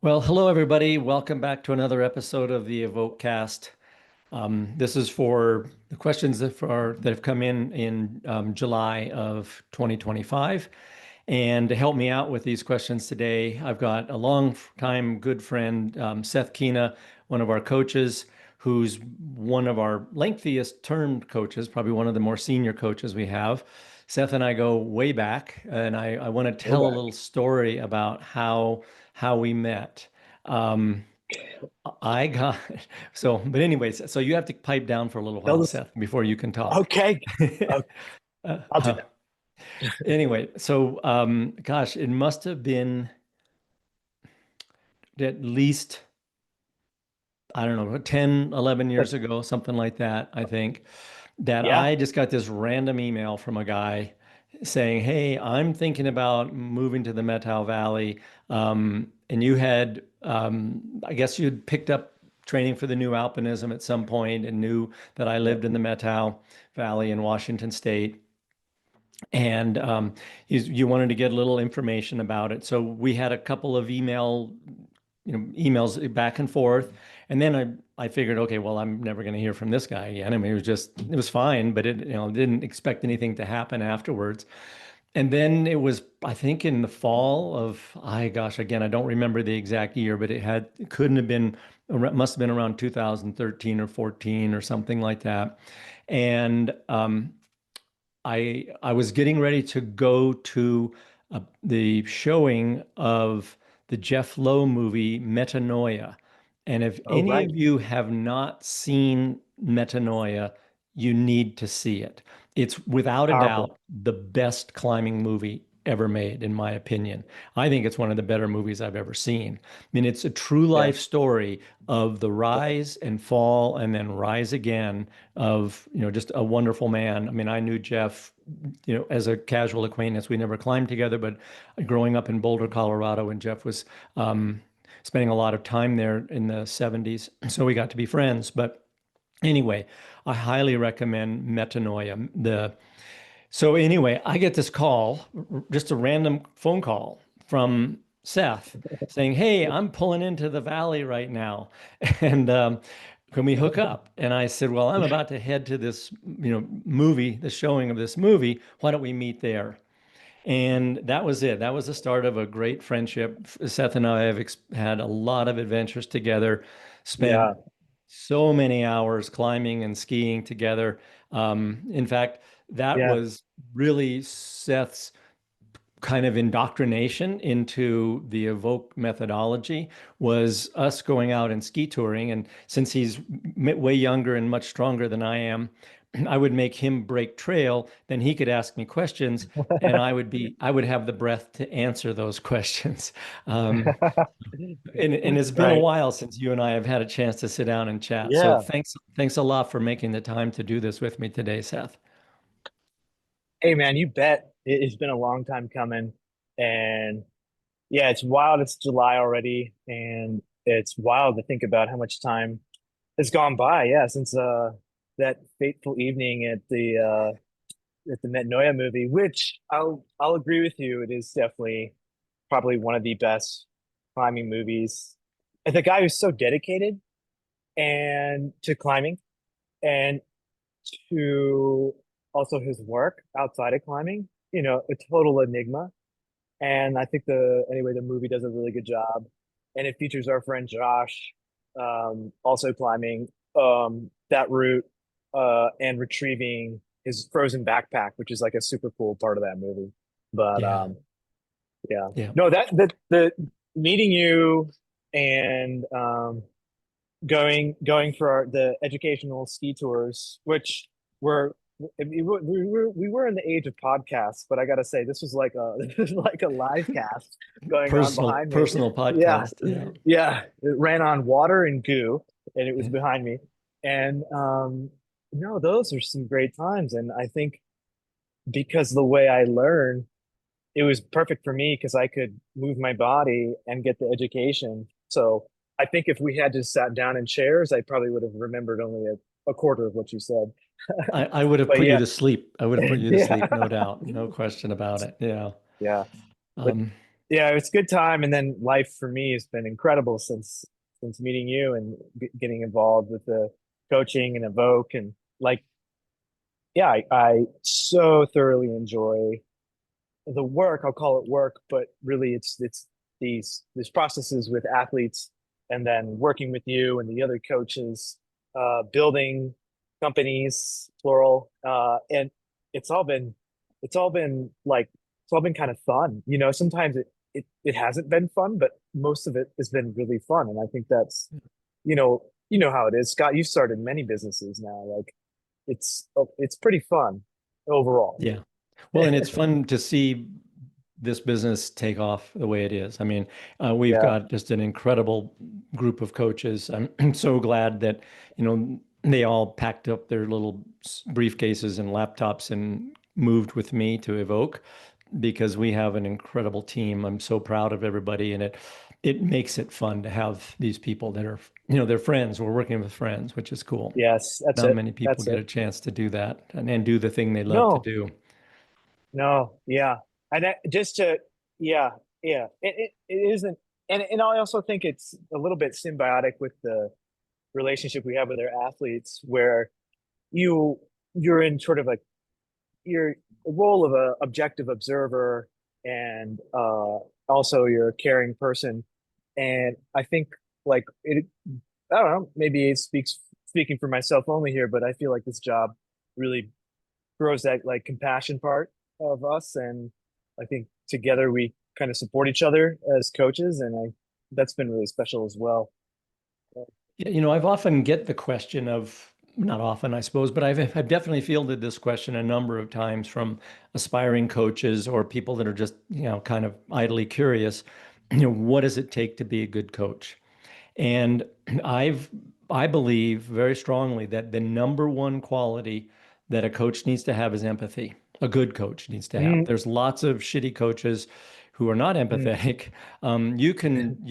Well, hello everybody. Welcome back to another episode of the Evoke cast. This is for the questions that have come in July of 2025. And to help me out with these questions today, I've got a long time good friend, Seth Keena, one of our coaches, who's one of our lengthiest term coaches, probably one of the more senior coaches we have. Seth and I go way back, and I want to Way tell a back. little story about how we met. Um, I got but anyways, so you have to pipe down for a little Tell while, this. Seth, before you can talk. Okay. Uh, I'll do Uh, that. anyway, so gosh, it must have been at least, I don't know, 10, 11 But years ago, something like that, I think, that yeah. I just got this random email from a guy saying, "Hey, I'm thinking about moving to the Methow Valley." And you had, I guess you'd picked up training for the new alpinism at some point and knew that I Yep. lived in the Methow Valley in Washington State. And you wanted to get a little information about it. So we had a couple of emails back and forth. And then I figured, okay, well, I'm never going to hear from this guy again. I mean, it was fine, but didn't expect anything to happen afterwards. And then it was, I think, in the fall of, gosh, again, I don't remember the exact year, but it couldn't have been, must have been around 2013 or 14 or something like that. And I was getting ready to go to the showing of the Jeff Lowe movie Metanoia. And if Oh, any right. of you have not seen Metanoia, you need to see it. It's without a Powerful. doubt the best climbing movie ever made, in my opinion. I think it's one of the better movies I've ever seen. I mean, it's a true Yeah. life story of the rise and fall and then rise again of, just a wonderful man. I mean, I knew Jeff, as a casual acquaintance. We never climbed together, but growing up in Boulder, Colorado, and Jeff was spending a lot of time there in the 70s. So we got to be friends. But anyway, I highly recommend Metanoia. So anyway, I get this call, just a random phone call from Seth saying, "Hey, I'm pulling into the valley right now, and can we hook up?" And I said, "Well, I'm about to head to this, movie, the showing of this movie. Why don't we meet there?" And that was it. That was the start of a great friendship. Seth and I have had a lot of adventures together, spent Yeah. so many hours climbing and skiing together. In fact, that Yeah. was really Seth's kind of indoctrination into the Evoke methodology was us going out and ski touring. And since he's way younger and much stronger than I am, I would make him break trail, then he could ask me questions, and I would have the breath to answer those questions. Um, and it's been a Right. while since you and I have had a chance to sit down and chat. So Yeah. thanks a lot for making the time to do this with me today, Seth. Hey, man, you bet. It's been a long time coming. And yeah, it's wild. It's July already. And it's wild to think about how much time has gone by. Yeah, since that fateful evening at the Metanoia movie, which I'll agree with you. It is definitely probably one of the best climbing movies. And the guy who's so dedicated and to climbing and to also his work outside of climbing, a total enigma. And I think the movie does a really good job. And it features our friend Josh, also climbing that route and retrieving his frozen backpack, which is like a super cool part of that movie. But Yeah, yeah. yeah. No, that the meeting you and going for the educational ski tours, which were we were in the age of podcasts, but I gotta say this was like a this was like a live cast going on behind me. Personal Yeah, podcast. Yeah. yeah. It ran on water and goo, and it was Yeah. behind me. And no, those are some great times, and I think because the way I learn it was perfect for me because I could move my body and get the education. So I think if we had just sat down in chairs, I probably would have remembered only a quarter of what you said. I would have But put you yeah, to sleep. I would have put you to yeah, sleep, no doubt. No question about it. Yeah. yeah. But Um, Yeah, it's a good time. And then life for me has been incredible since meeting you and getting involved with the coaching and Evoke and like, yeah, I so thoroughly enjoy the work. I'll call it work, but really it's these processes with athletes and then working with you and the other coaches, building companies, plural, and it's all been it's all been like it's all been kind of fun. You know, sometimes it hasn't been fun, but most of it has been really fun, and I think that's you know how it is, Scott. You've started many businesses now. Like it's pretty fun overall. Yeah. Well, and it's fun to see this business take off the way it is. I mean, we've Yeah. got just an incredible group of coaches. I'm so glad that, they all packed up their little briefcases and laptops and moved with me to Evoke because we have an incredible team. I'm so proud of everybody, and it makes it fun to have these people that are, they're friends. We're working with friends, which is cool. Yes, that's Not it. many people That's get it. a chance to do that and do the thing they love to No, do. no, yeah. And that, just to, yeah, yeah. It isn't, and I also think it's a little bit symbiotic with the relationship we have with our athletes, where you you're in sort of like you're a role of a objective observer, and also you're a caring person. And I think like I don't know, maybe speaking for myself only here, but I feel like this job really grows that like compassion part of us, and I think together we kind of support each other as coaches, and I that's been really special as well. Yeah, I've often get the question of, not often, I suppose, but I've definitely fielded this question a number of times from aspiring coaches or people that are just, kind of idly curious. What does it take to be a good coach? And I've I believe very strongly that the number one quality that a coach needs to have is empathy. A good coach needs to have. Mm, There's lots of shitty coaches who are not mm, empathetic. You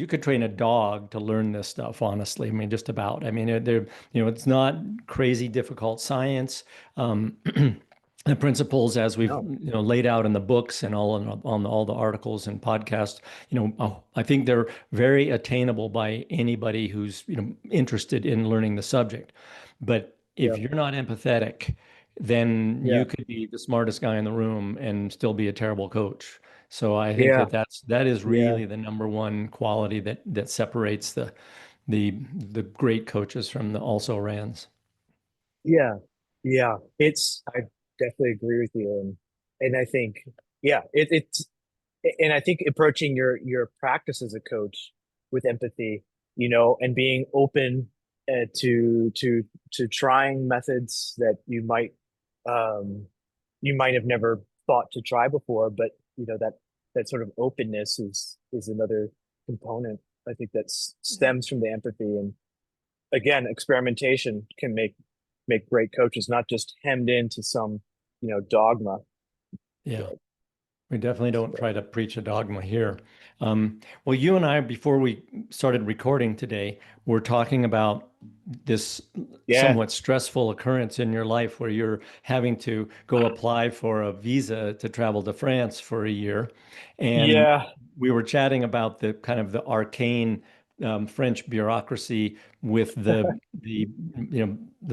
could train a dog to learn this stuff, honestly. I mean, just about. I mean, it's not crazy difficult science. Um, the principles as we've no, laid out in the books and on all the articles and podcasts, I think they're very attainable by anybody who's interested in learning the subject. But if yeah, you're not empathetic, then you yeah, could be the smartest guy in the room and still be a terrible coach. So I think yeah, that is yeah, really the number one quality that separates the great coaches from the also rans. yeah, yeah. I definitely agree with you, and I think yeah, it's and I think approaching your practice as a coach with empathy, and being open to trying methods that um you might have never thought to try before, but that sort of openness is another component. I think that stems from the empathy, and again, experimentation can make great coaches, not just hemmed into some dogma. Yeah. So, We definitely don't so try to preach a dogma here. Well, you and I, before we started recording today, were talking about this yeah, somewhat stressful occurrence in your life where you're having to go apply for a visa to travel to France for a year. And yeah, we were chatting about the kind of the arcane French bureaucracy with the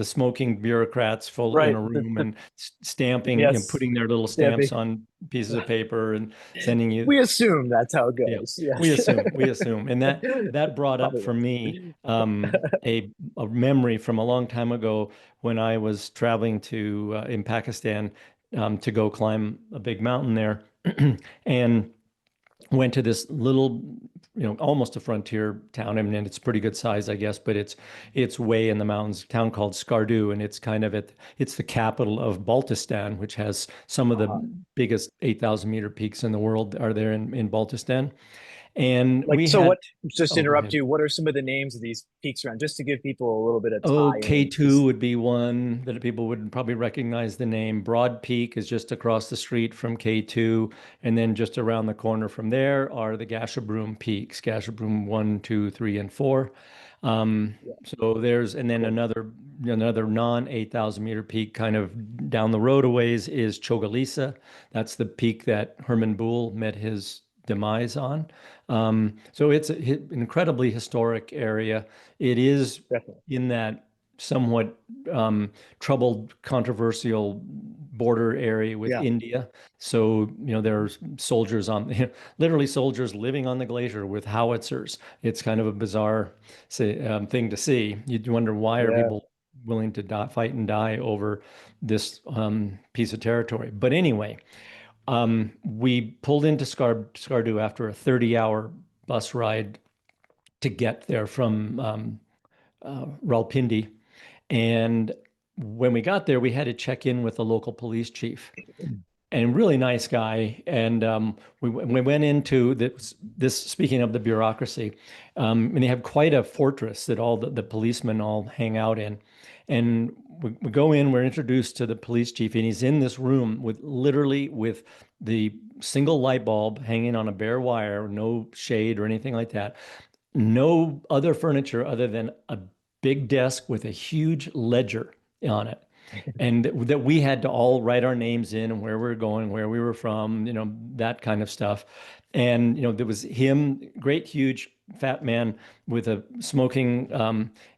smoking bureaucrats full in right. a room and stamping, Yes, putting their little Stampy. stamps on pieces of paper and sending you. We assume that's how it Yeah, goes. Yes. we assume, and that brought up Probably for me is. a memory from a long time ago when I was traveling to in Pakistan to go climb a big mountain there, and went to this little, almost a frontier town. I mean, it's pretty good size, I guess, but it's way in the mountains, a town called Skardu, and it's the capital of Baltistan, which has some of the Uh, biggest 8,000 meter peaks in the world are there in Baltistan. And like, we so had, what, just to oh, go interrupt ahead. you, what are some of the names of these peaks around, just to give people a little bit of Oh, tie-in? K2 would be one that people would probably recognize the name. Broad Peak is just across the street from K2. And then just around the corner from there are the Gasherbrum Peaks, Gasherbrum 1, 2, 3, and 4. Yeah, And then cool. another non 8,000 meter peak kind of down the road a ways is Chogalisa. That's the peak that Herman Boole met his demise on. So it's an incredibly historic area. It is Definitely. in that somewhat troubled, controversial border area with Yeah. India. So, there's soldiers on, literally soldiers living on the glacier with howitzers. It's kind of a bizarre thing to see. You'd wonder why are Yeah. people willing to fight and die over this piece of territory. But anyway, we pulled into Skardu after a 30-hour bus ride to get there from Rawalpindi. And when we got there, we had to check in with the local police chief and really nice guy. And we went into this, speaking of the bureaucracy, and they have quite a fortress that all the policemen all hang out in. And we go in, we're introduced to the police chief, and he's in this room with literally with the single light bulb hanging on a bare wire, no shade or anything like that, no other furniture other than a big desk with a huge ledger on it. And that we had to all write our names in and where we were going, where we were from, that kind of stuff. And, there was him, great, huge, fat man with a smoking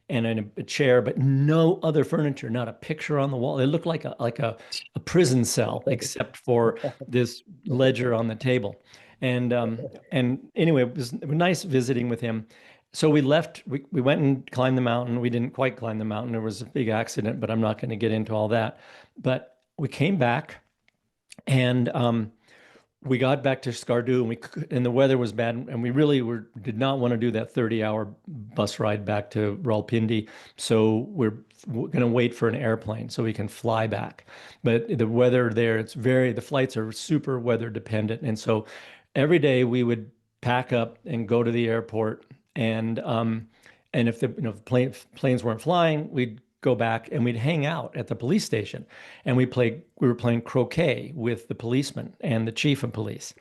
and a chair, but no other furniture, not a picture on the wall. It looked like a prison cell, except for this ledger on the table. And anyway, it was nice visiting with him. So we left, we went and climbed the mountain. We didn't quite climb the mountain. There was a big accident, but I'm not going to get into all that. But we came back and we got back to Skardu and the weather was bad and we really did not want to do that 30-hour bus ride back to Rawalpindi. So we're going to wait for an airplane so we can fly back. But the weather there, the flights are super weather dependent. And so every day we would pack up and go to the airport and if the planes weren't flying, we'd go back and we'd hang out at the police station and we were playing croquet with the policeman and the chief of police.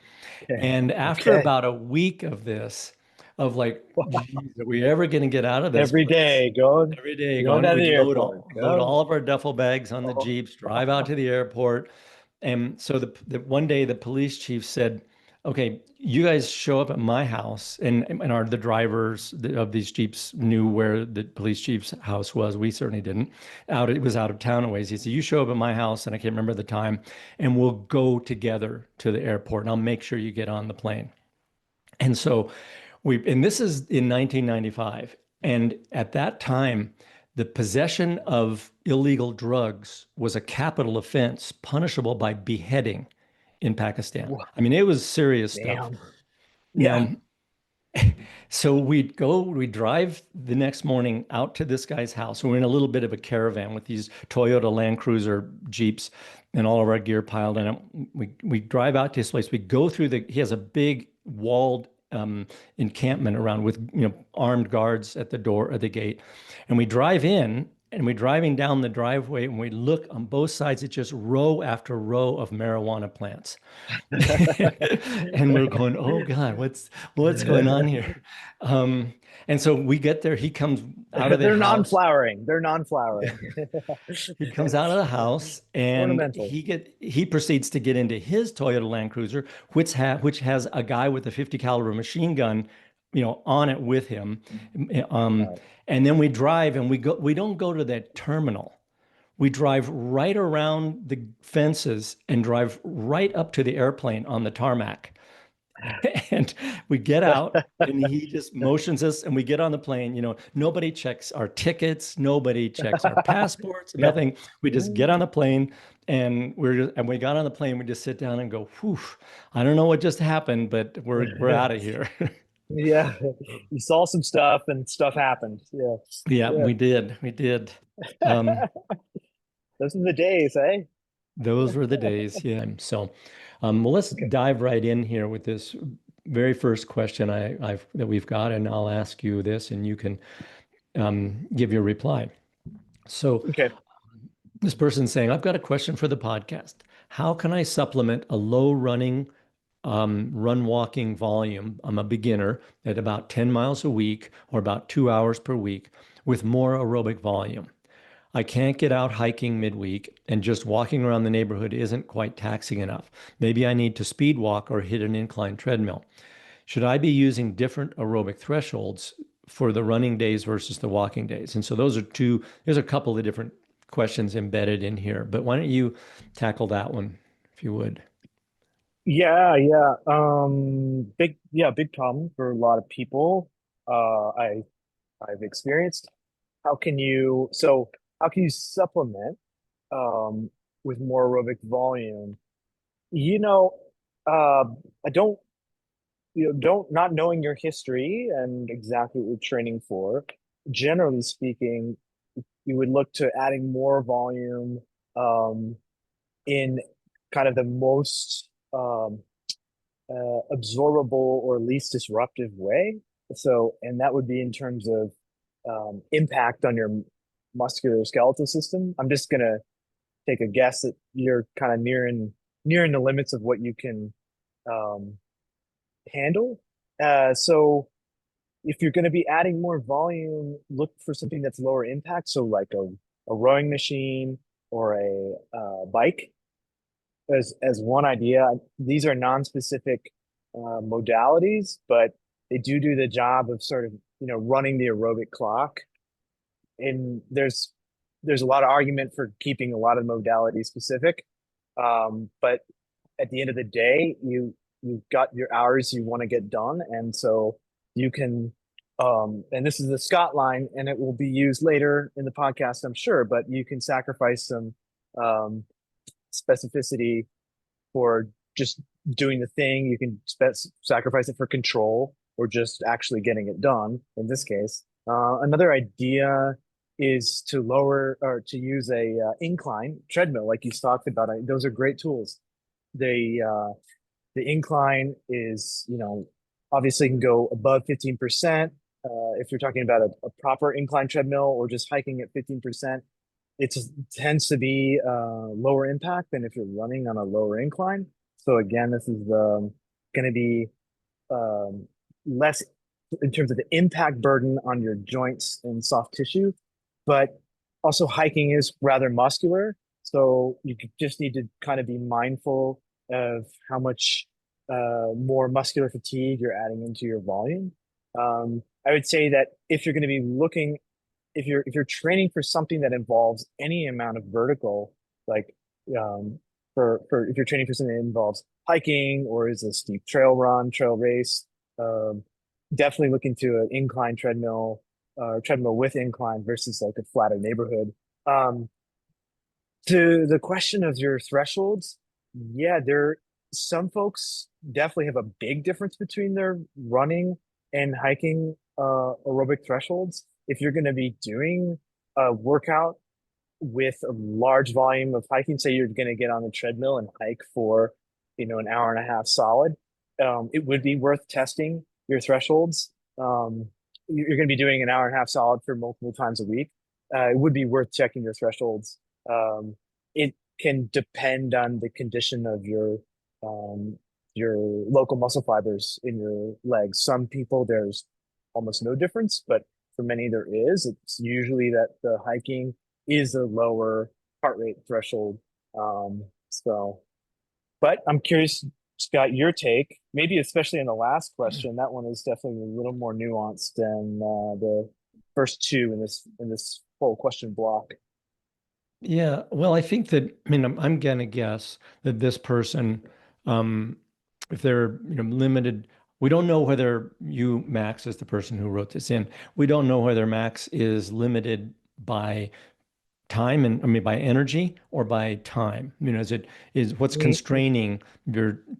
Okay. And after Okay. about a week of this, of like, geez, are we ever going to get out of this Every place? day going, Every day going down to we'd the airport. load Go. all of our duffel bags on the Oh. Jeeps, drive out to the airport. And so the one day the police chief said, okay, you guys show up at my house, and are the drivers of these Jeeps knew where the police chief's house was. We certainly didn't. It was out of town a ways. He said, you show up at my house, and I can't remember the time, and we'll go together to the airport, and I'll make sure you get on the plane. And so and this is in 1995. And at that time, the possession of illegal drugs was a capital offense punishable by beheading in Pakistan. Wha- I mean, it was serious stuff. Damn. Yeah. Now, so we drive the next morning out to this guy's house. We're in a little bit of a caravan with these Toyota Land Cruiser Jeeps and all of our gear piled in it. We drive out to his place. We go through he has a big walled encampment around with armed guards at the door of the gate. And we drive in and we're driving down the driveway and we look on both sides, it's just row after row of marijuana plants. And we're going, oh God, what's going on here? Um, and so we get there, he comes out of the They're house. non-flowering. They're non-flowering. He comes out of the house and Ornamental. he proceeds to get into his Toyota Land Cruiser, which has a guy with a 50 caliber machine gun, on it with him. Um, Right. and then we drive and we don't go to that terminal. We drive right around the fences and drive right up to the airplane on the tarmac. And we get out and he just motions us and we get on the plane. Nobody checks our tickets, nobody checks our passports, Yeah. nothing. We just get on the plane and we got on the plane, we just sit down and go, whew, I don't know what just happened, but we're out of here. Yeah. You saw some stuff and stuff happened. Yeah. Yeah, Yeah. we did. We did. Um, Those are the days, eh? those were the days. Yeah. So, well, let's Okay. dive right in here with this very first question that we've got, and I'll ask you this, and you can give your reply. So, Okay. this person's saying, I've got a question for the podcast. How can I supplement a low running, run walking volume? I'm a beginner at about 10 miles a week or about 2 hours per week with more aerobic volume. I can't get out hiking midweek, and just walking around the neighborhood isn't quite taxing enough. Maybe I need to speed walk or hit an incline treadmill. Should I be using different aerobic thresholds for the running days versus the walking days? And so there's a couple of different questions embedded in here, but why don't you tackle that one if you would? Yeah. Big problem for a lot of people. I've experienced. How can you supplement um with more aerobic volume? You know, uh, I don't, don't not knowing your history and exactly what you're training for. Generally speaking, you would look to adding more volume um, in kind of the most absorbable or least disruptive way. So, and that would be in terms of impact on your muscular skeletal system. I'm just gonna take a guess that you're kind of nearing the limits of what you can um, handle. So if you're going to be adding more volume, look for something that's lower impact. So like a rowing machine or a bike as one idea. These are non-specific modalities, but they do the job of sort of, running the aerobic clock. And there's a lot of argument for keeping a lot of modalities specific. But at the end of the day, you've got your hours you want to get done, and so you can. And this is the Scott line, and it will be used later in the podcast, I'm sure. But you can sacrifice some um, specificity for just doing the thing. You can sacrifice it for control or just actually getting it done. In this case, another idea is to lower or to use a incline treadmill, like you talked about. Those are great tools. The incline is, obviously can go above 15%. If you're talking about a proper incline treadmill or just hiking at 15%, it tends to be lower impact than if you're running on a lower incline. So again, this is going to be um, less in terms of the impact burden on your joints and soft tissue, but also hiking is rather muscular. So you just need to kind of be mindful of how much more muscular fatigue you're adding into your volume. I would say that if you're going to be looking, if you're training for something that involves any amount of vertical, like um, for if you're training for something that involves hiking or is a steep trail run, trail race, um, definitely look into an incline treadmill, treadmill with incline versus like a flatter neighborhood. Um, to the question of your thresholds, yeah, some folks definitely have a big difference between their running and hiking aerobic thresholds. If you're going to be doing a workout with a large volume of hiking, say you're going to get on the treadmill and hike for, an hour and a half solid, it would be worth testing your thresholds. You're going to be doing an hour and a half solid for multiple times a week. It would be worth checking your thresholds. It can depend on the condition of um, your local muscle fibers in your legs. Some people, there's almost no difference, but for many there is. It's usually that the hiking is a lower heart rate threshold. So, but I'm curious, Scott, your take, maybe especially in the last question. That one is definitely a little more nuanced than the first two in this whole question block. Yeah, well, I think that, I mean, I'm gonna guess that this person, um, if they're, limited, we don't know whether you, Max, is the person who wrote this in. We don't know whether Max is limited by time and I mean by energy or by time. Is it is what's constraining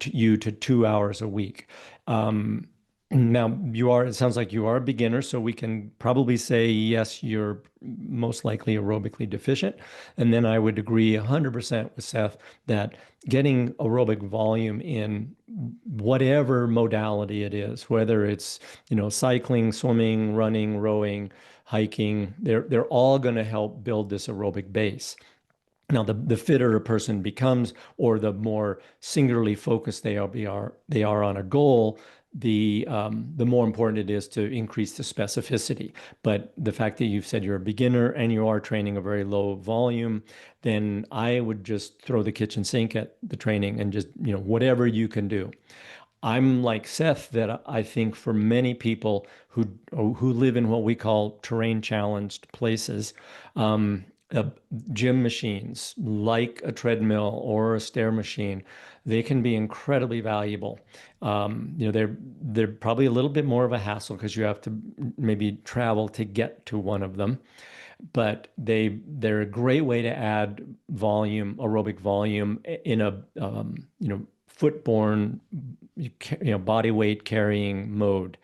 you to 2 hours a week? Um, Now it sounds like you are a beginner, so we can probably say yes, you're most likely aerobically deficient. And then I would agree 100% with Seth that getting aerobic volume in whatever modality it is, whether it's, cycling, swimming, running, rowing, hiking, they're all going to help build this aerobic base. Now, the fitter a person becomes, or the more singularly focused they are on a goal, the more important it is to increase the specificity. But the fact that you've said you're a beginner and you are training a very low volume, then I would just throw the kitchen sink at the training and just, whatever you can do. I'm like Seth that I think for many people who live in what we call terrain challenged places, um, uh, gym machines like a treadmill or a stair machine, they can be incredibly valuable. They're probably a little bit more of a hassle because you have to maybe travel to get to one of them, but they're a great way to add volume, aerobic volume in a footborne, body weight carrying mode.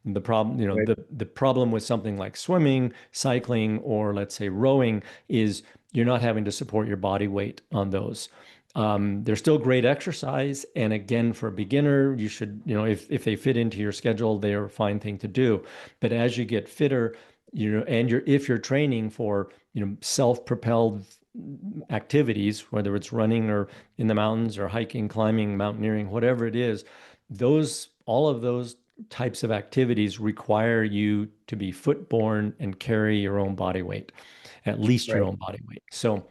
The problem, Right. the problem with something like swimming, cycling, or let's say rowing is you're not having to support your body weight on those. They're still great exercise, and again, for a beginner, you should, if they fit into your schedule, they're a fine thing to do. But as you get fitter, and if you're training for, self-propelled activities, whether it's running or in the mountains or hiking, climbing, mountaineering, whatever it is, all of those types of activities require you to be footborne and carry your own body weight, at least your Right. own body weight. So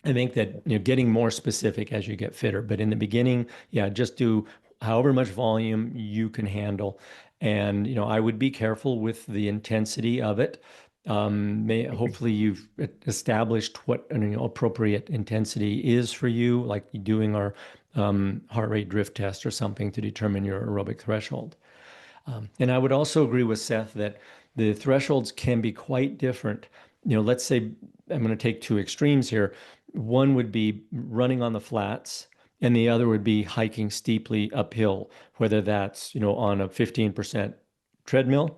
I think that, getting more specific as you get fitter, but in the beginning, yeah, just do however much volume you can handle. And, I would be careful with the intensity of it. Hopefully you've established what an appropriate intensity is for you, like doing our heart rate drift test or something to determine your aerobic threshold. And I would also agree with Seth that the thresholds can be quite different. Let's say I'm going to take two extremes here. One would be running on the flats, and the other would be hiking steeply uphill, whether that's, on a 15% treadmill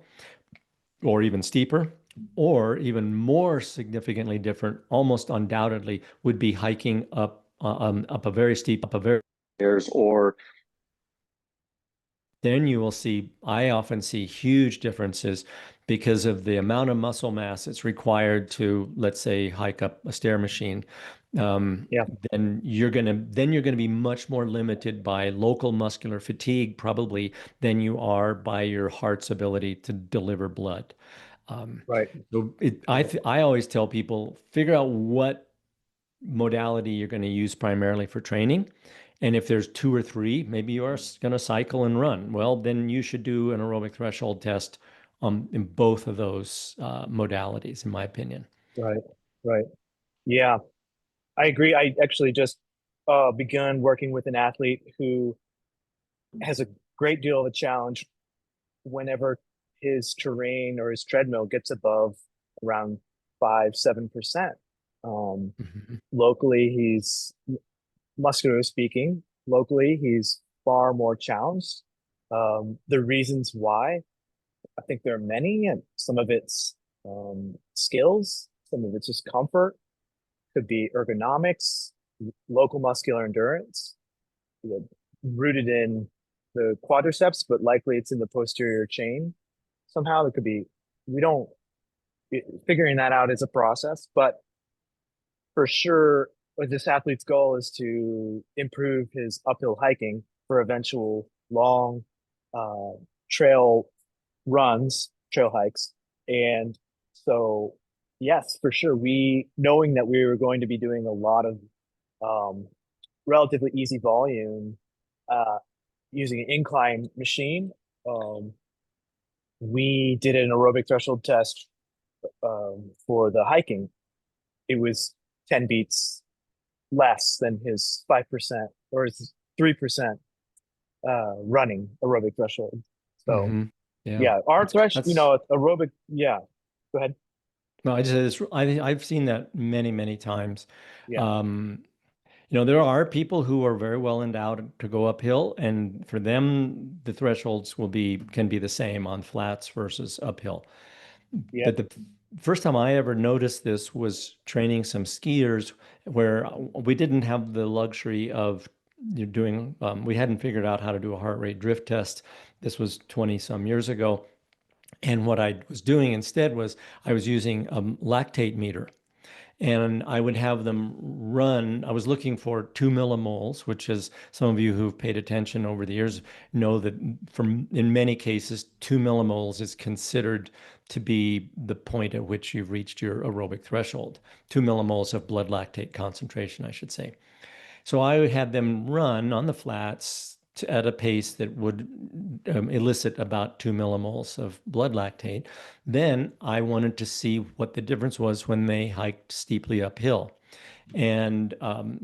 or even steeper, or even more significantly different, almost undoubtedly, would be hiking up a very steep, up a very stairs, or then you will see, I often see huge differences because of the amount of muscle mass it's required to, let's say, hike up a stair machine. Um, Yeah. then you're gonna be much more limited by local muscular fatigue, probably, than you are by your heart's ability to deliver blood. Um, Right. I always tell people, figure out what modality you're going to use primarily for training. And if there's two or three, maybe you are going to cycle and run. Well, then you should do an aerobic threshold test in both of those modalities, in my opinion. Right. Right. Yeah, I agree. I actually just begun working with an athlete who has a great deal of a challenge whenever his terrain or his treadmill gets above around 5-7%. Um, Mhm. Locally, he's muscular speaking. Locally, he's far more challenged. The reasons why, I think there are many, and some of it's skills, some of it's just comfort, could be ergonomics, local muscular endurance, you know, rooted in the quadriceps, but likely it's in the posterior chain. Somehow it could be, we don't, figuring that out is a process, but for sure, this athlete's goal is to improve his uphill hiking for eventual long uh, trail runs, trail hikes. And so, yes, for sure, knowing that we were going to be doing a lot of um, relatively easy volume uh, using an incline machine, um, we did an aerobic threshold test for the hiking. It was 10 beats less than his 5% or his 3% running aerobic threshold. So, Hmm. Yeah, yeah, our that's threshold, that's. aerobic, yeah, go ahead. No, I just I've seen that many, many times. Yeah, Um, there are people who are very well endowed to go uphill, and for them, the thresholds can be the same on flats versus uphill. But yep, the first time I ever noticed this was training some skiers where we didn't have the luxury of we hadn't figured out how to do a heart rate drift test. This was 20 some years ago. And what I was doing instead was I was using a lactate meter. and I would have them run. I was looking for 2 millimoles, which is some of you who've paid attention over the years know that from in many cases, 2 millimoles is considered to be the point at which you've reached your aerobic threshold. 2 millimoles of blood lactate concentration, I should say. So I had them run on the flats at a pace that would elicit about 2 millimoles of blood lactate. Then I wanted to see what the difference was when they hiked steeply uphill. And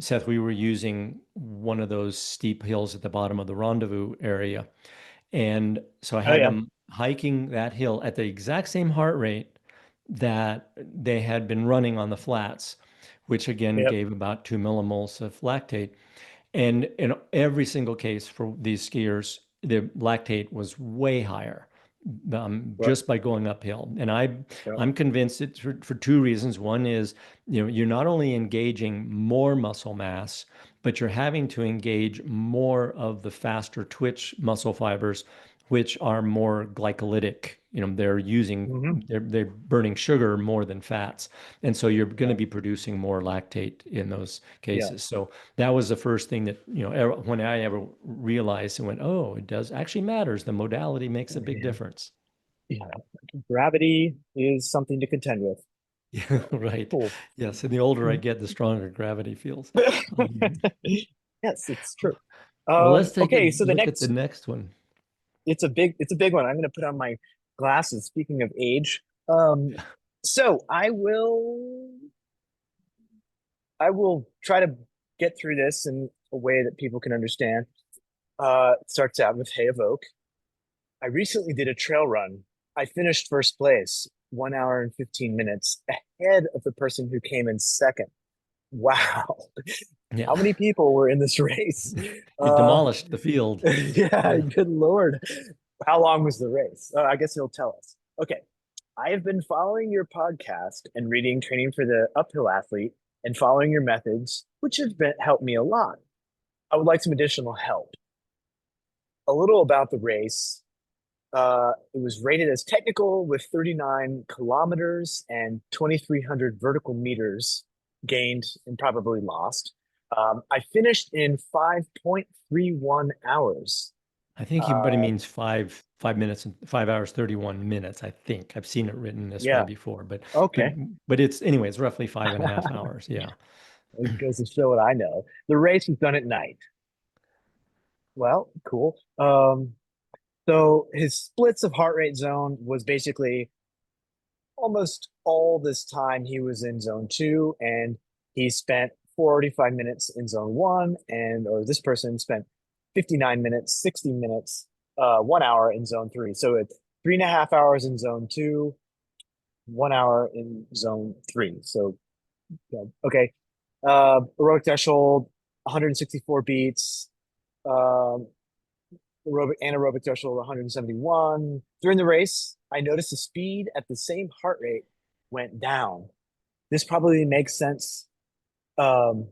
Seth, we were using one of those steep hills at the bottom of the rendezvous area. And so I Oh had yeah. them hiking that hill at the exact same heart rate that they had been running on the flats, which again Yep. gave about 2 millimoles of lactate. And in every single case for these skiers, the lactate was way higher Right. just by going uphill. And Yep. I'm convinced it's for two reasons. One is, you're not only engaging more muscle mass, but you're having to engage more of the faster twitch muscle fibers, which are more glycolytic. Hmm. They're burning sugar more than fats. And so you're going to Yeah. be producing more lactate in those Yeah. cases. So that was the first thing that, when I ever realized and went, oh, it does actually matters. The modality makes a big Yeah. difference. Yeah. Gravity is something to contend with. Yeah, So, right. cool. Yes. And the older I get, the stronger gravity feels. Um, Yes, it's true. well, let's take a Okay, so the look at the next, next one. it's a big one. I'm going to put on my glasses. Speaking of age, um, so I will try to get through this in a way that people can understand. It starts out with, "Hey, Evoke. I recently did a trail run. I finished first place, 1 hour and 15 minutes ahead of the person who came in second. Wow. Yeah. How many people were in this race?" You Uh, demolished the field. yeah, Yeah. good Lord. How long was the race? I guess he'll tell us. Okay. I have been following your podcast and reading Training for the Uphill Athlete and following your methods, which have helped me a lot. I would like some additional help. A little about the race. It was rated as technical with 39 kilometers and 2,300 vertical meters gained and probably lost. I finished in 5.31 hours. I think but he Uh, means 5 minutes and 5 hours, 31 minutes. I think I've seen it written this way yeah. before, but Okay. but it's anyway, it's roughly 5.5 hours. Yeah. It goes to show what I know. The race was done at night. Well, cool. So his splits of heart rate zone was basically almost all this time he was in zone two, and he spent 45 minutes in zone one, or this person spent 59 minutes, 60 minutes, 1 hour in zone three. So it's 3.5 hours in zone two, 1 hour in zone three. So, yeah, okay. Aerobic threshold, 164 beats. Um, anaerobic threshold 171. During the race, I noticed the speed at the same heart rate went down. This probably makes sense. Um,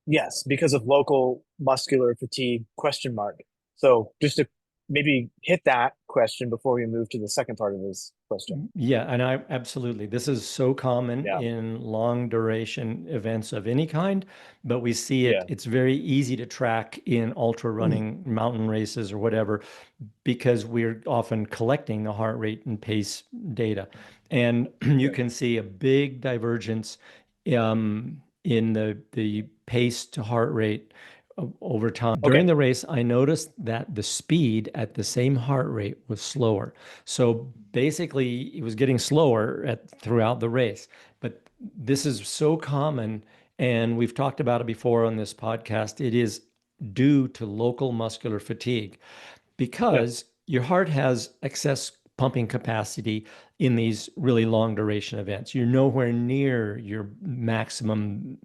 yes, because of local muscular fatigue, question mark. So just to maybe hit that question before we move to the second part of this question. Yeah, and I absolutely. This is so common Yeah. in long duration events of any kind, but we see it. Yeah. It's very easy to track in ultra running, mountain races, or whatever, because we're often collecting the heart rate and pace data. And you Right. can see a big divergence in the pace to heart rate over time. During Okay. the race, I noticed that the speed at the same heart rate was slower. So basically, it was getting slower throughout the race. But this is so common, and we've talked about it before on this podcast. It is due to local muscular fatigue Yeah. because your heart has excess pumping capacity in these really long duration events. You're nowhere near your maximum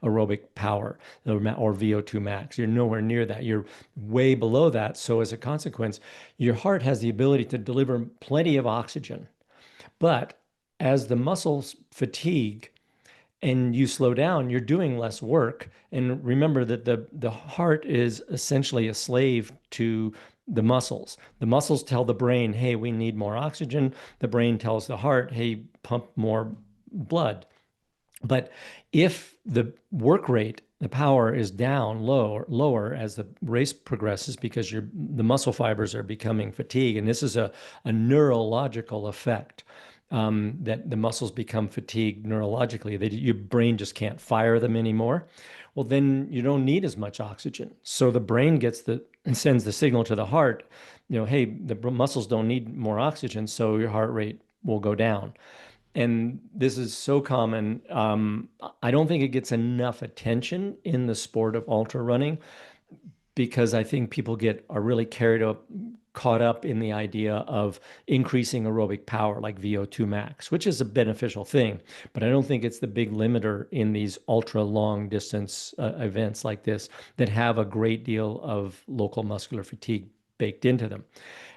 aerobic power or VO2 max. You're nowhere near that. You're way below that. So as a consequence, your heart has the ability to deliver plenty of oxygen. But as the muscles fatigue, and you slow down, you're doing less work. And remember that the heart is essentially a slave to the muscles. The muscles tell the brain, hey, we need more oxygen. The brain tells the heart, hey, pump more blood. But if the work rate, the power is down lower as the race progresses because the muscle fibers are becoming fatigued. And this is a neurological effect, that the muscles become fatigued neurologically. Your brain just can't fire them anymore. Well, then you don't need as much oxygen. So the brain sends the signal to the heart, hey, the muscles don't need more oxygen, so your heart rate will go down. And this is so common. I don't think it gets enough attention in the sport of ultra running because I think people are really caught up in the idea of increasing aerobic power like VO2 max, which is a beneficial thing. But I don't think it's the big limiter in these ultra long distance events like this that have a great deal of local muscular fatigue baked into them.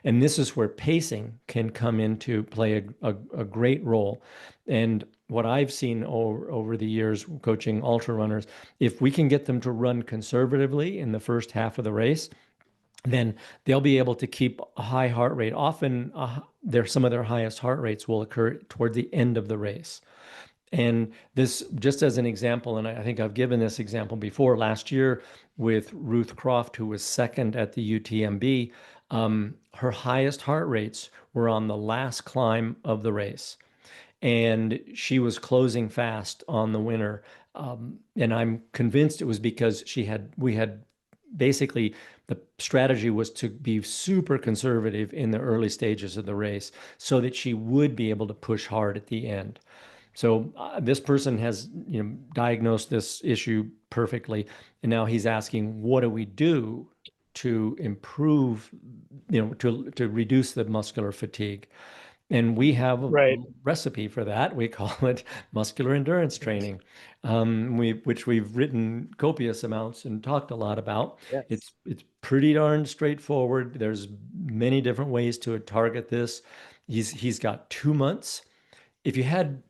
And this is where pacing can come into play a great role. And what I've seen over the years coaching ultra runners, if we can get them to run conservatively in the first half of the race, then they'll be able to keep a high heart rate. Often, some of their highest heart rates will occur toward the end of the race. And this, just as an example, and I think I've given this example before, last year with Ruth Croft, who was second at the UTMB, her highest heart rates were on the last climb of the race. And she was closing fast on the winner. And I'm convinced it was because we had basically the strategy was to be super conservative in the early stages of the race so that she would be able to push hard at the end. So this person has, diagnosed this issue perfectly, and now he's asking, what do we do to improve, to reduce the muscular fatigue? And we have a Right. recipe for that. We call it muscular endurance training, which we've written copious amounts and talked a lot about. Yes. It's pretty darn straightforward. There's many different ways to target this. He's got 2 months. If you had,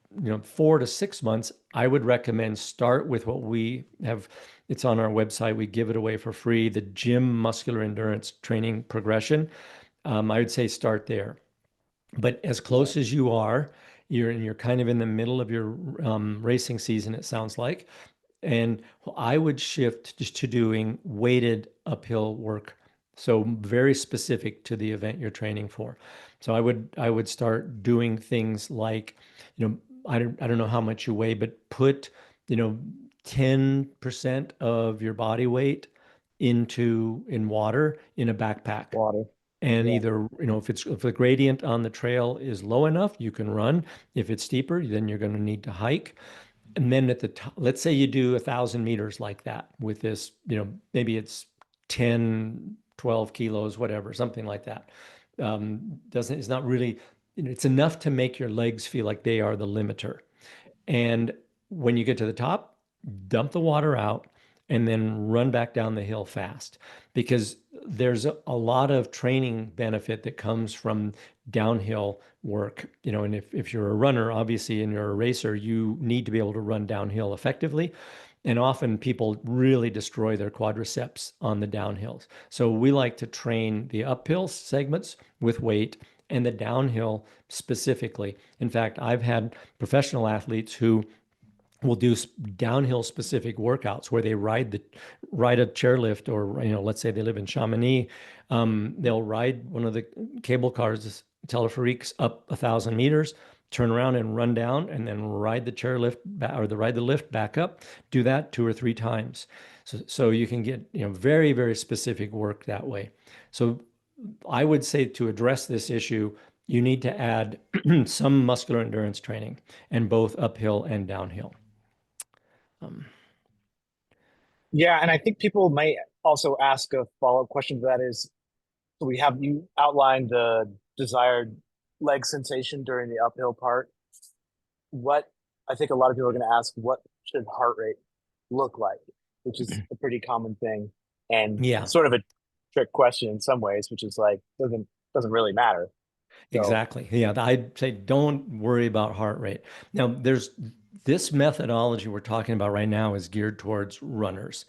4 to 6 months, I would recommend start with what we have. It's on our website. We give it away for free, the gym muscular endurance training progression. I would say start there. But as Yeah. close as you are, you're kind of in the middle of your racing season, it sounds like. And I would shift just to doing weighted uphill work. So very specific to the event you're training for. So I would start doing things like, I don't know how much you weigh, but put, you know, 10% of your body weight in water in a backpack. Water. And Yeah. either, if the gradient on the trail is low enough, you can run. If it's steeper, then you're going to need to hike. And then at the top, let's say you do 1,000 meters like that with this, maybe it's 10, 12 kilos, whatever, something like that. It's not really, it's enough to make your legs feel like they are the limiter. And when you get to the top, dump the water out and then run back down the hill fast because there's a lot of training benefit that comes from downhill work. And if you're a runner, obviously, and you're a racer, you need to be able to run downhill effectively. And often people really destroy their quadriceps on the downhills. So we like to train the uphill segments with weight and the downhill specifically. In fact, I've had professional athletes who will do downhill specific workouts where they ride a chairlift, or let's say they live in Chamonix, they'll ride one of the cable cars, teleferiques, up 1,000 meters, turn around and run down, and then ride the chairlift back, or ride the lift back up. Do that 2 or 3 times, so you can get very very specific work that way. So I would say to address this issue, you need to add some muscular endurance training, and both uphill and downhill. Um, Yeah, and I think people might also ask a follow-up question to that is, so we have you outlined the desired leg sensation during the uphill part. What I think a lot of people are going to ask, what should heart rate look like? Which is a pretty common thing and yeah, sort of a trick question in some ways, which is like doesn't really matter. So exactly. Yeah, I'd say don't worry about heart rate. Now, there's this methodology we're talking about right now is geared towards runners.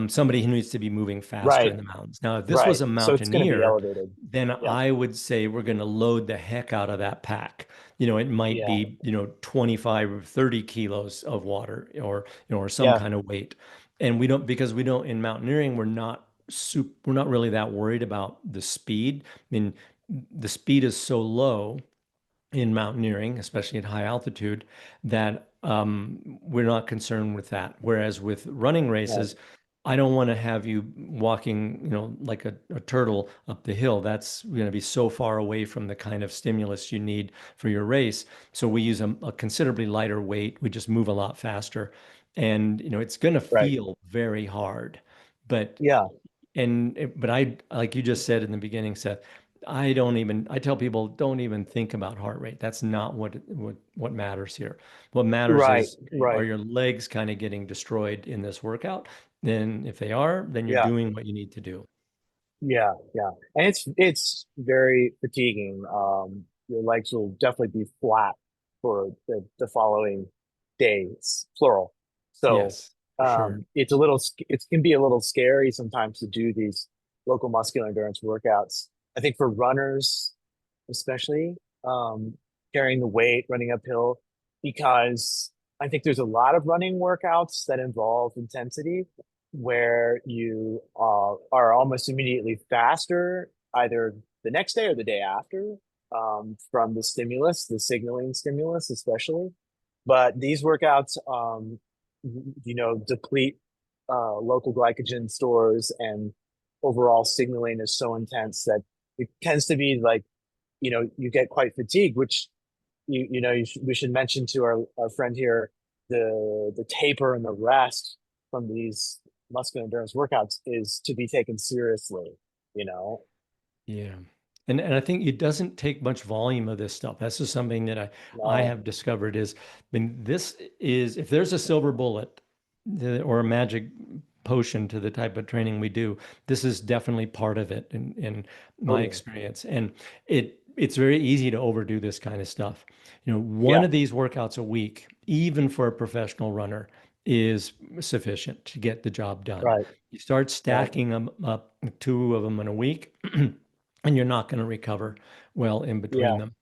somebody who needs to be moving faster Right, in the mountains. Now, if this right. was a So it's going to be mountaineer, elevated. then Yeah, I would say we're going to load the heck out of that pack. It might yeah, be, 25 or 30 kilos of water or some yeah. kind of weight. And we don't, because we don't, in mountaineering, we're not really that worried about the speed. I mean, the speed is so low in mountaineering, especially at high altitude, that we're not concerned with that. Whereas with running Right, races, I don't want to have you walking, like a turtle up the hill. That's going to be so far away from the kind of stimulus you need for your race. So we use a considerably lighter weight. We just move a lot faster. And, it's going to right. feel very hard. But Yeah, but I, like you just said in the beginning, Seth, I tell people don't even think about heart rate. That's not what matters here. What matters right, is, are right. your legs kind of getting destroyed in this workout? Then if they are, then you're Yeah, doing what you need to do. yeah, yeah. And it's very fatiguing. Your legs will definitely be flat for the following days, plural. So Yes, for sure. it's a little it can be a little scary sometimes to do these local muscular endurance workouts. I think for runners, especially um, carrying the weight, running uphill, because I think there's a lot of running workouts that involve intensity where you are almost immediately faster, either the next day or the day after, from the stimulus, the signaling stimulus, especially. But these workouts, deplete local glycogen stores, and overall signaling is so intense that it tends to be like, you get quite fatigued, which we should mention to our friend here, the taper and the rest from these muscular endurance workouts is to be taken seriously, you know? Yeah. And I think it doesn't take much volume of this stuff. That's just something that I No, have discovered is, I mean, this is, if there's a silver bullet or a magic potion to the type of training we do, this is definitely part of it in my totally. experience. And it's very easy to overdo this kind of stuff. One Yeah, of these workouts a week, even for a professional runner, is sufficient to get the job done. right, You start right. stacking them up, two of them in a week, and you're not going to recover well in between Yeah, them.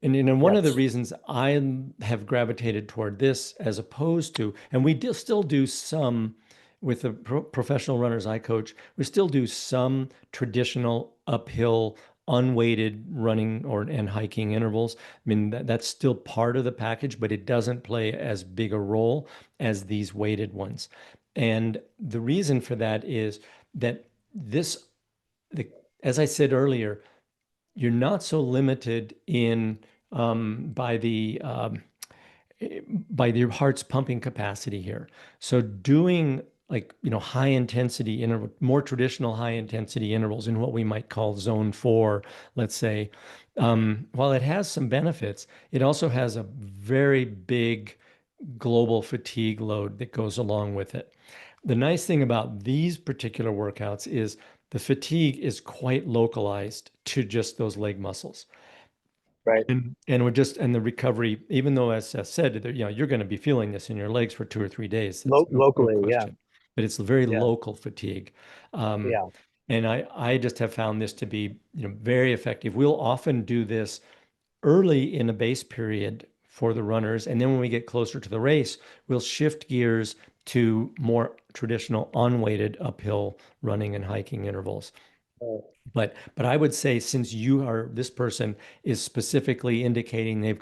And one of the yes, reasons I have gravitated toward this as opposed to, and we still do some with the professional runners I coach, we still do some traditional uphill, unweighted running and hiking intervals. I mean, that's still part of the package, but it doesn't play as big a role as these weighted ones. And the reason for that is that this, the, as I said earlier, you're not so limited in by your heart's pumping capacity here. So doing, like, high intensity interval, more traditional high intensity intervals in what we might call zone 4, let's say, while it has some benefits, it also has a very big global fatigue load that goes along with it. The nice thing about these particular workouts is the fatigue is quite localized to just those leg muscles. right. And the recovery, even though, as Seth said, you're going to be feeling this in your legs for 2 or 3 days. That's no Locally, yeah, question. But it's very yeah, local fatigue. Um, yeah. and I just have found this to be, very effective. We'll often do this early in a base period for the runners. And then when we get closer to the race, we'll shift gears to more traditional unweighted uphill running and hiking intervals. But I would say, since this person is specifically indicating they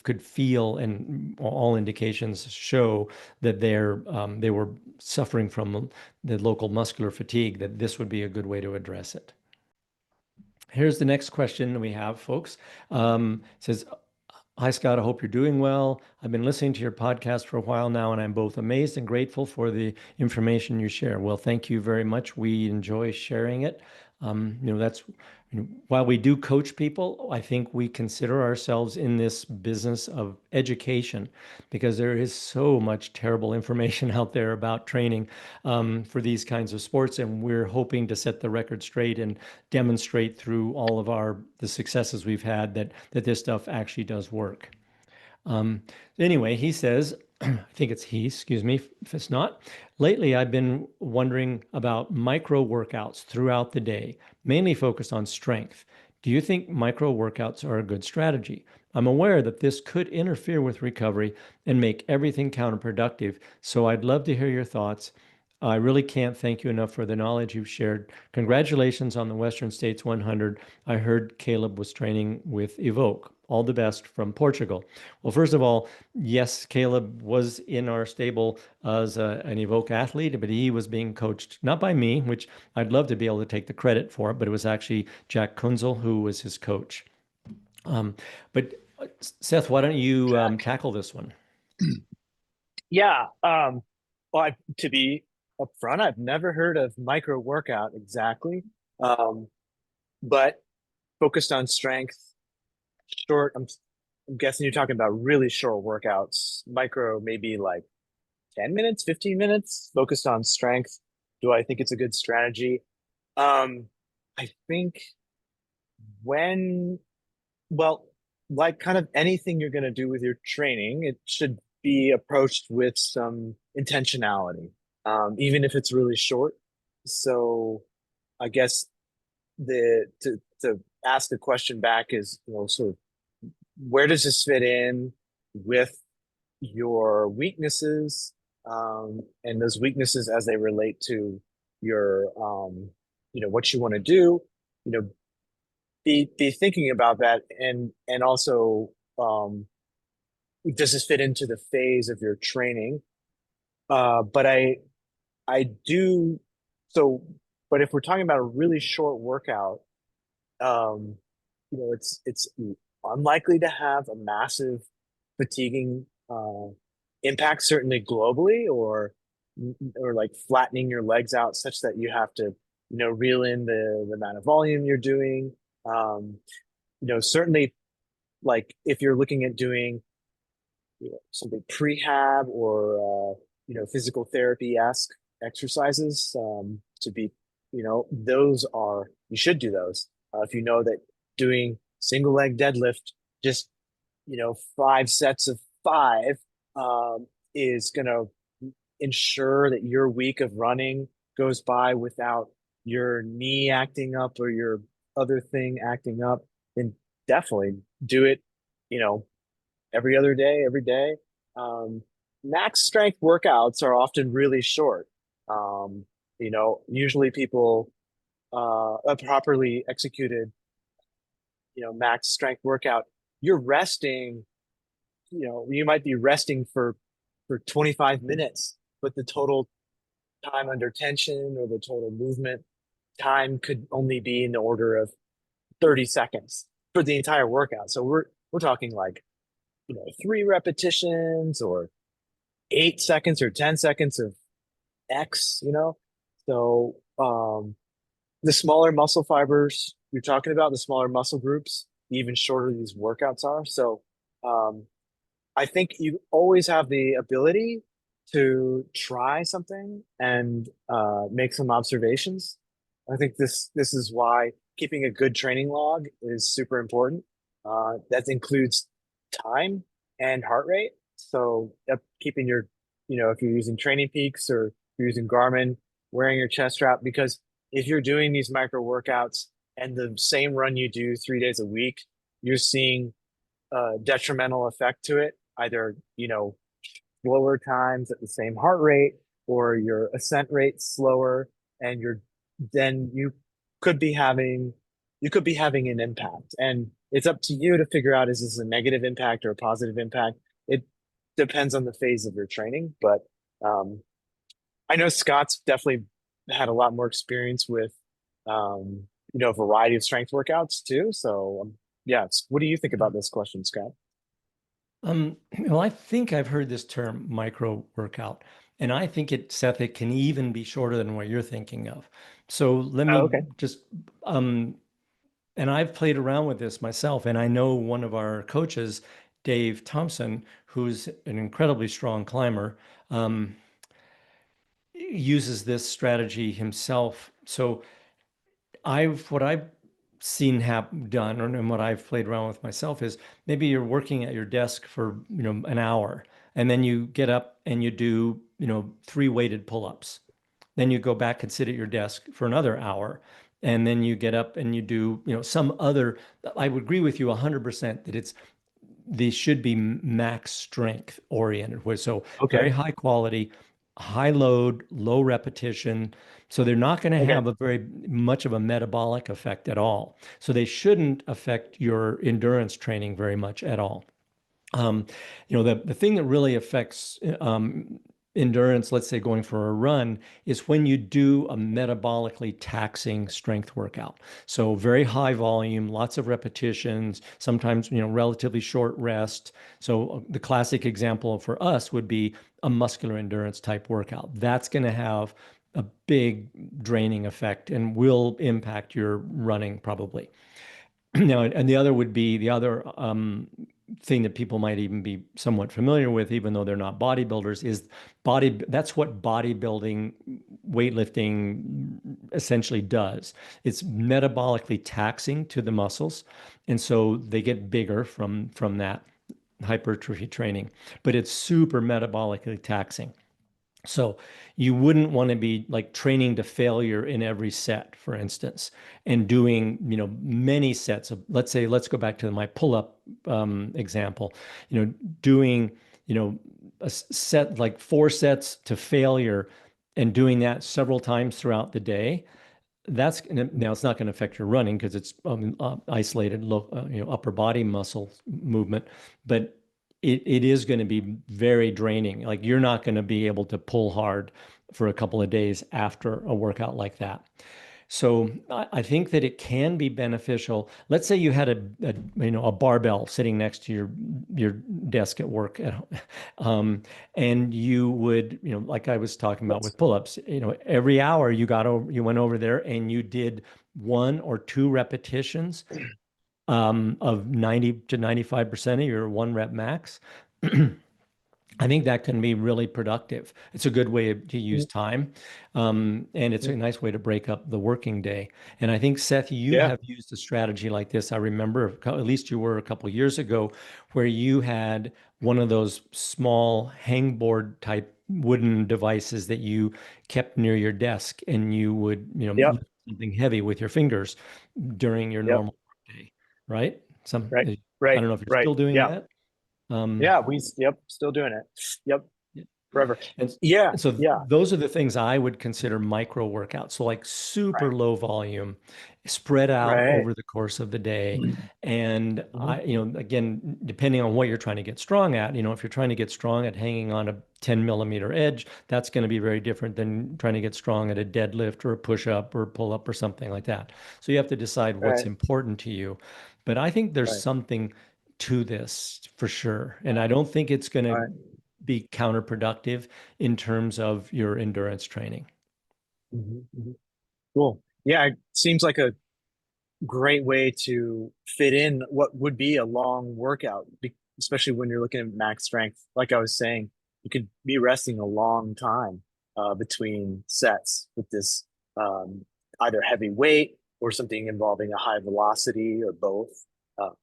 could feel, and all indications show that they were suffering from the local muscular fatigue, that this would be a good way to address it. Here's the next question we have, folks. It says, hi, Scott. I hope you're doing well. I've been listening to your podcast for a while now, and I'm both amazed and grateful for the information you share. Well, thank you very much. We enjoy sharing it. That's, while we do coach people, I think we consider ourselves in this business of education, because there is so much terrible information out there about training for these kinds of sports, and we're hoping to set the record straight and demonstrate through all of the successes we've had that this stuff actually does work. Um, anyway, he says, I think it's he, excuse me if it's not. Lately, I've been wondering about micro workouts throughout the day, mainly focused on strength. Do you think micro workouts are a good strategy? I'm aware that this could interfere with recovery and make everything counterproductive, so I'd love to hear your thoughts. I really can't thank you enough for the knowledge you've shared. Congratulations on the Western States 100. I heard Caleb was training with Evoke. All the best from Portugal. Well, first of all, yes, Caleb was in our stable as an Evoke athlete, but he was being coached not by me, which I'd love to be able to take the credit for, but it was actually Jack Kunzel who was his coach. Um, but Seth, why don't you Jack. tackle this one? Yeah. Well, to be upfront, I've never heard of micro workout exactly. Um, but focused on strength, short. I'm guessing you're talking about really short workouts. Micro, maybe like 10 minutes, 15 minutes, focused on strength. Do I think it's a good strategy? Um, I think when, well, like kind of anything you're going to do with your training, it should be approached with some intentionality, even if it's really short. So I guess to ask the question back is, sort of where does this fit in with your weaknesses, and those weaknesses as they relate to your, what you want to do, you know, be thinking about that, and also, does this fit into the phase of your training? But I do so. But if we're talking about a really short workout, um, it's unlikely to have a massive fatiguing impact, certainly globally, or like flattening your legs out such that you have to, reel in the amount of volume you're doing. Um, certainly, like if you're looking at doing, something prehab or physical therapy-esque exercises, to be, those are, you should do those. If you know that doing single leg deadlift, just, 5 sets of five, is going to ensure that your week of running goes by without your knee acting up or your other thing acting up, then definitely do it, you know, every other day, every day. Um, Max strength workouts are often really short. Usually people, a properly executed, max strength workout, you're resting, you might be resting for 25 minutes, but the total time under tension or the total movement time could only be in the order of 30 seconds for the entire workout. So we're talking like, 3 repetitions or 8 seconds or 10 seconds of X. So the smaller muscle fibers you're talking about, the smaller muscle groups, the even shorter these workouts are. So um, I think you always have the ability to try something and make some observations. I think this is why keeping a good training log is super important. That includes time and heart rate. So keeping your, if you're using Training Peaks or you're using Garmin, wearing your chest strap, because if you're doing these micro workouts and the same run you do 3 days a week, you're seeing a detrimental effect to it, either, slower times at the same heart rate, or your ascent rate slower, and then could be having you could be having an impact. And it's up to you to figure out, is this a negative impact or a positive impact? It depends on the phase of your training, but um, I know Scott's definitely had a lot more experience with, a variety of strength workouts too. So yeah, what do you think about this question, Scott? Well, I think I've heard this term micro workout, and I think Seth, it can even be shorter than what you're thinking of. So let Oh, me okay. just, um, and I've played around with this myself, and I know one of our coaches, Dave Thompson, who's an incredibly strong climber, um, uses this strategy himself. So what I've seen done, or and what I've played around with myself is maybe you're working at your desk for an hour, And then you get up and you do, three weighted pull-ups. Then you go back and sit at your desk for another hour. And then you get up and you do, some other, I would agree with you 100% that these should be max strength oriented. So Okay. very high quality, high load, low repetition. So they're not going to Okay. have a very much of a metabolic effect at all. So they shouldn't affect your endurance training very much at all. Um, the thing that really affects endurance, let's say going for a run, is when you do a metabolically taxing strength workout. So very high volume, lots of repetitions, sometimes, relatively short rest. So the classic example for us would be a muscular endurance type workout. That's going to have a big draining effect and will impact your running probably. Now, and the other would be the other thing that people might even be somewhat familiar with, even though they're not bodybuilders, is body. That's what bodybuilding, weightlifting essentially does. It's metabolically taxing to the muscles, and so they get bigger from that hypertrophy training, but it's super metabolically taxing. So you wouldn't want to be like training to failure in every set, for instance, and doing, many sets of, let's say, let's go back to my pull-up example, doing, a set like four sets to failure and doing that several times throughout the day. Now it's not going to affect your running because it's isolated upper body muscle movement, but it is going to be very draining. Like you're not going to be able to pull hard for a couple of days after a workout like that. So I think that it can be beneficial. Let's say you had a barbell sitting next to your desk at work and you would, like I was talking about with pull-ups, every hour you went over there and you did one or two repetitions of 90 to 95% of your one rep max. I think that can be really productive. It's a good way to use time, and it's a nice way to break up the working day. And I think, Seth, you Yeah. have used a strategy like this. I remember, at least you were a couple of years ago, where you had one of those small hangboard type wooden devices that you kept near your desk, and you would, Yep. lift something heavy with your fingers during your Yep. normal day, right? Right. I Right. don't know if you're Right. still doing Yeah. that. Um, Yeah. Yep. Still doing it. Yep. Forever. And, Yeah. and so Yeah. those are the things I would consider micro workouts. So like super Right. low volume, spread out Right. over the course of the day. And Mhm. again, depending on what you're trying to get strong at, if you're trying to get strong at hanging on a 10 millimeter edge, that's going to be very different than trying to get strong at a deadlift or a push up or pull up or something like that. So you have to decide what's Right. important to you. But I think there's Right. something to this for sure. And I don't think it's going to Right. be counterproductive in terms of your endurance training. Mhm. Cool. Yeah. It seems like a great way to fit in what would be a long workout, especially when you're looking at max strength. Like I was saying, you could be resting a long time between sets with this um, either heavy weight or something involving a high velocity or both. Um,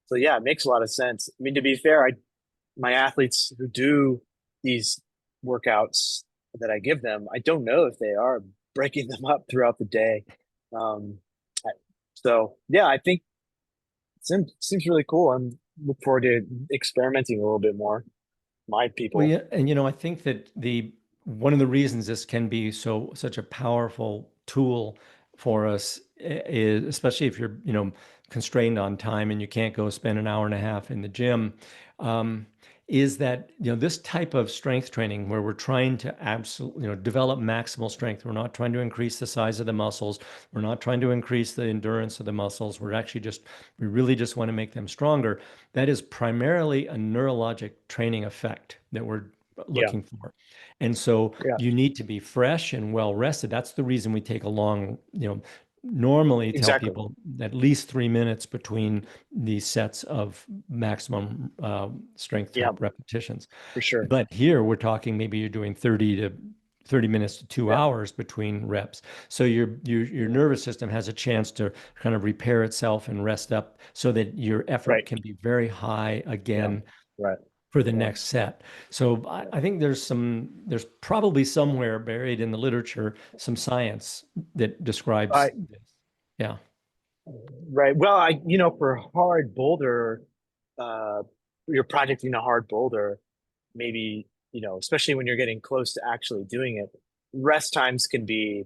so yeah, it makes a lot of sense. I mean, to be fair, my athletes who do these workouts that I give them, I don't know if they are breaking them up throughout the day. Um, so yeah, I think seems really cool. I'm look forward to experimenting a little bit more. My Well, people. yeah, and I think that the one of the reasons this can be such a powerful tool for us is, especially if you're, constrained on time and you can't go spend an hour and a half in the gym, um, is that, this type of strength training where we're trying to absolutely, develop maximal strength. We're not trying to increase the size of the muscles. We're not trying to increase the endurance of the muscles. We really just want to make them stronger. That is primarily a neurologic training effect that we're Yeah, looking for. And so yeah, you need to be fresh and well rested. That's the reason we take a long, normally tell exactly. people at least 3 minutes between these sets of maximum strength Yeah, type repetitions. for sure. But here we're talking maybe you're doing 30 minutes to two Yeah, hours between reps. So your yeah, nervous system has a chance to kind of repair itself and rest up so that your effort right. can be very high Yeah, again right. for the Yeah. next set. So I think there's probably somewhere buried in the literature some science that describes I this. Yeah. Right. Well, for a hard boulder, uh, you're projecting a hard boulder, maybe, especially when you're getting close to actually doing it, rest times can be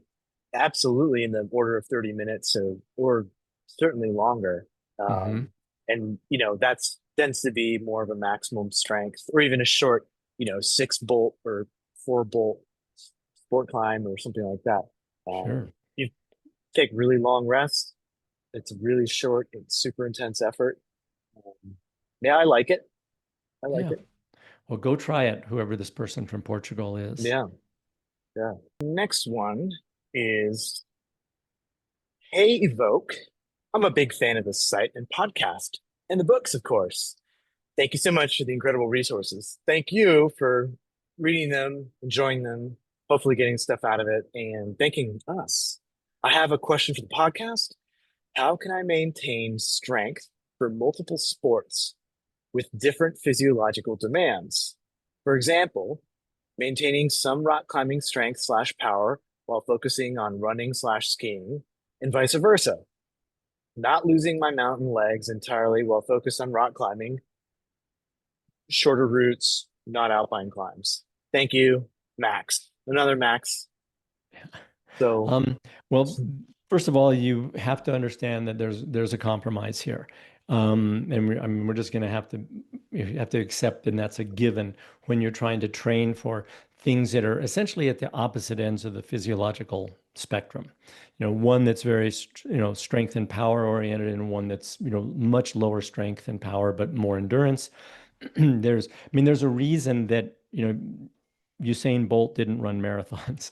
absolutely in the order of 30 minutes or certainly longer. Hmm. And, that's tends to be more of a maximum strength or even a short, 6 bolt or 4 bolt sport climb or something like that. Sure. You take really long rests. It's really short and super intense effort. Um, yeah, I like it. I like Yeah. it. Well, go try it, whoever this person from Portugal is. Yeah, yeah. Next one is Hey Evoke. I'm a big fan of this site and podcast and the books, of course. Thank you so much for the incredible resources. Thank you for reading them, enjoying them, hopefully getting stuff out of it, and thanking us. I have a question for the podcast. How can I maintain strength for multiple sports with different physiological demands? For example, maintaining some rock climbing strength slash power while focusing on running slash skiing, and vice versa. Not losing my mountain legs entirely while focused on rock climbing, shorter routes, not alpine climbs. Thank you, Max. Another Max. So, Um, well, first of all, you have to understand that there's a compromise here, and I mean, we're just going to have to you have to accept, and that's a given when you're trying to train for things that are essentially at the opposite ends of the physiological spectrum. One that's very strength and power oriented, and one that's much lower strength and power but more endurance. There's a reason that Usain Bolt didn't run marathons.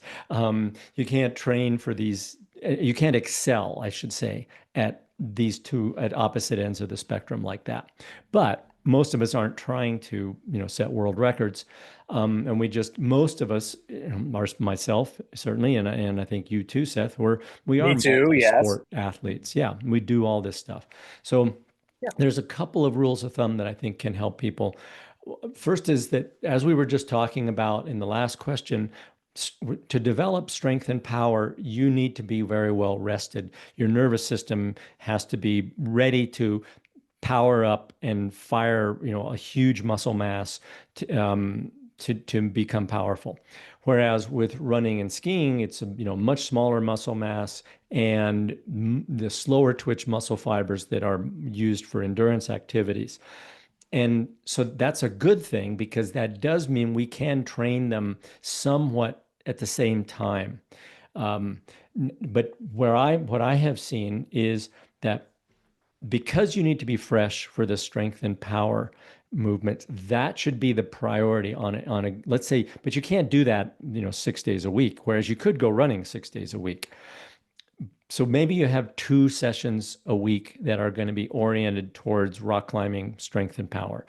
You can't train for these, you can't excel, I should say, at these two at opposite ends of the spectrum like that. But most of us aren't trying to, set world records. And most of us, myself certainly, and I think you too, Seth, we are me too. Yes. multi-sport athletes. Yeah, we do all this stuff. So Yeah. there's a couple of rules of thumb that I think can help people. First is that, as we were just talking about in the last question, to develop strength and power, you need to be very well rested. Your nervous system has to be ready to power up and fire, a huge muscle mass to become powerful. Whereas with running and skiing, it's a much smaller muscle mass and the slower twitch muscle fibers that are used for endurance activities. And so that's a good thing because that does mean we can train them somewhat at the same time. Um, but what I have seen is that because you need to be fresh for the strength and power movement, that should be the priority on a let's say, but you can't do that, 6 days a week, whereas you could go running 6 days a week. So maybe you have 2 sessions a week that are going to be oriented towards rock climbing, strength and power,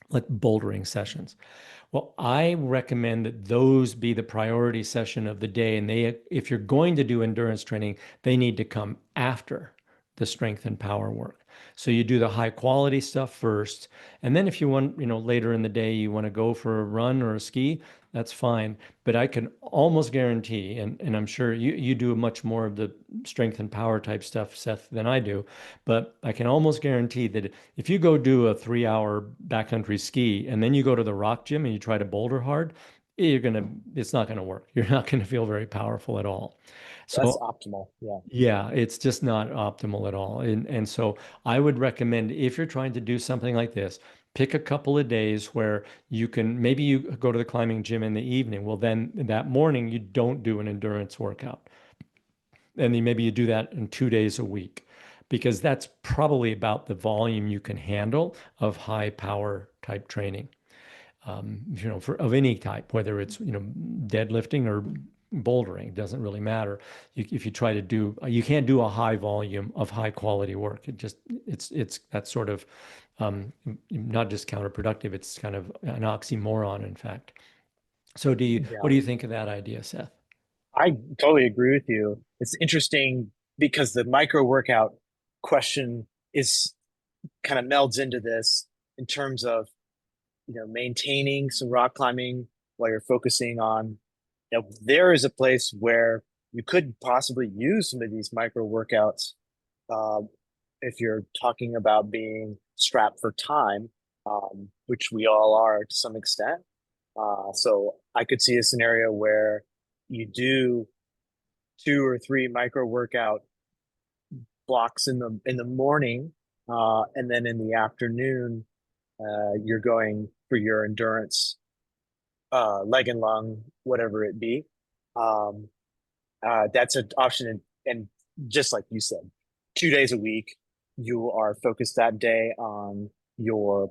like bouldering sessions. Well, I recommend that those be the priority session of the day. And if you're going to do endurance training, they need to come after the strength and power work. So you do the high quality stuff first. And then if you want, later in the day, you want to go for a run or a ski, that's fine. But I can almost guarantee, and I'm sure you do much more of the strength and power type stuff, Seth, than I do. But I can almost guarantee that if you go do a 3 hour backcountry ski and then you go to the rock gym and you try to boulder hard, it's not gonna work. You're not gonna feel very powerful at all. That's So optimal. Yeah. yeah, it's just not optimal at all. And so I would recommend, if you're trying to do something like this, pick a couple of days where maybe you go to the climbing gym in the evening. Well, then that morning you don't do an endurance workout. And then maybe you do that in 2 days a week, because that's probably about the volume you can handle of high power type training, of any type, whether it's, deadlifting or bouldering, it doesn't really matter. If you try to you can't do a high volume of high quality work. It's that's sort of not just counterproductive, it's kind of an oxymoron, in fact. So what Yeah. do you think of that idea, Seth? I totally agree with you. It's interesting because the micro workout question is kind of melds into this in terms of maintaining some rock climbing while you're focusing on, there is a place where you could possibly use some of these micro workouts, um, if you're talking about being strapped for time, which we all are to some extent. So I could see a scenario where you do 2 or 3 micro workout blocks in the morning, and then in the afternoon, you're going for your endurance, leg and lung, whatever it be. Um, that's an option, and just like you said, 2 days a week, you are focused that day on your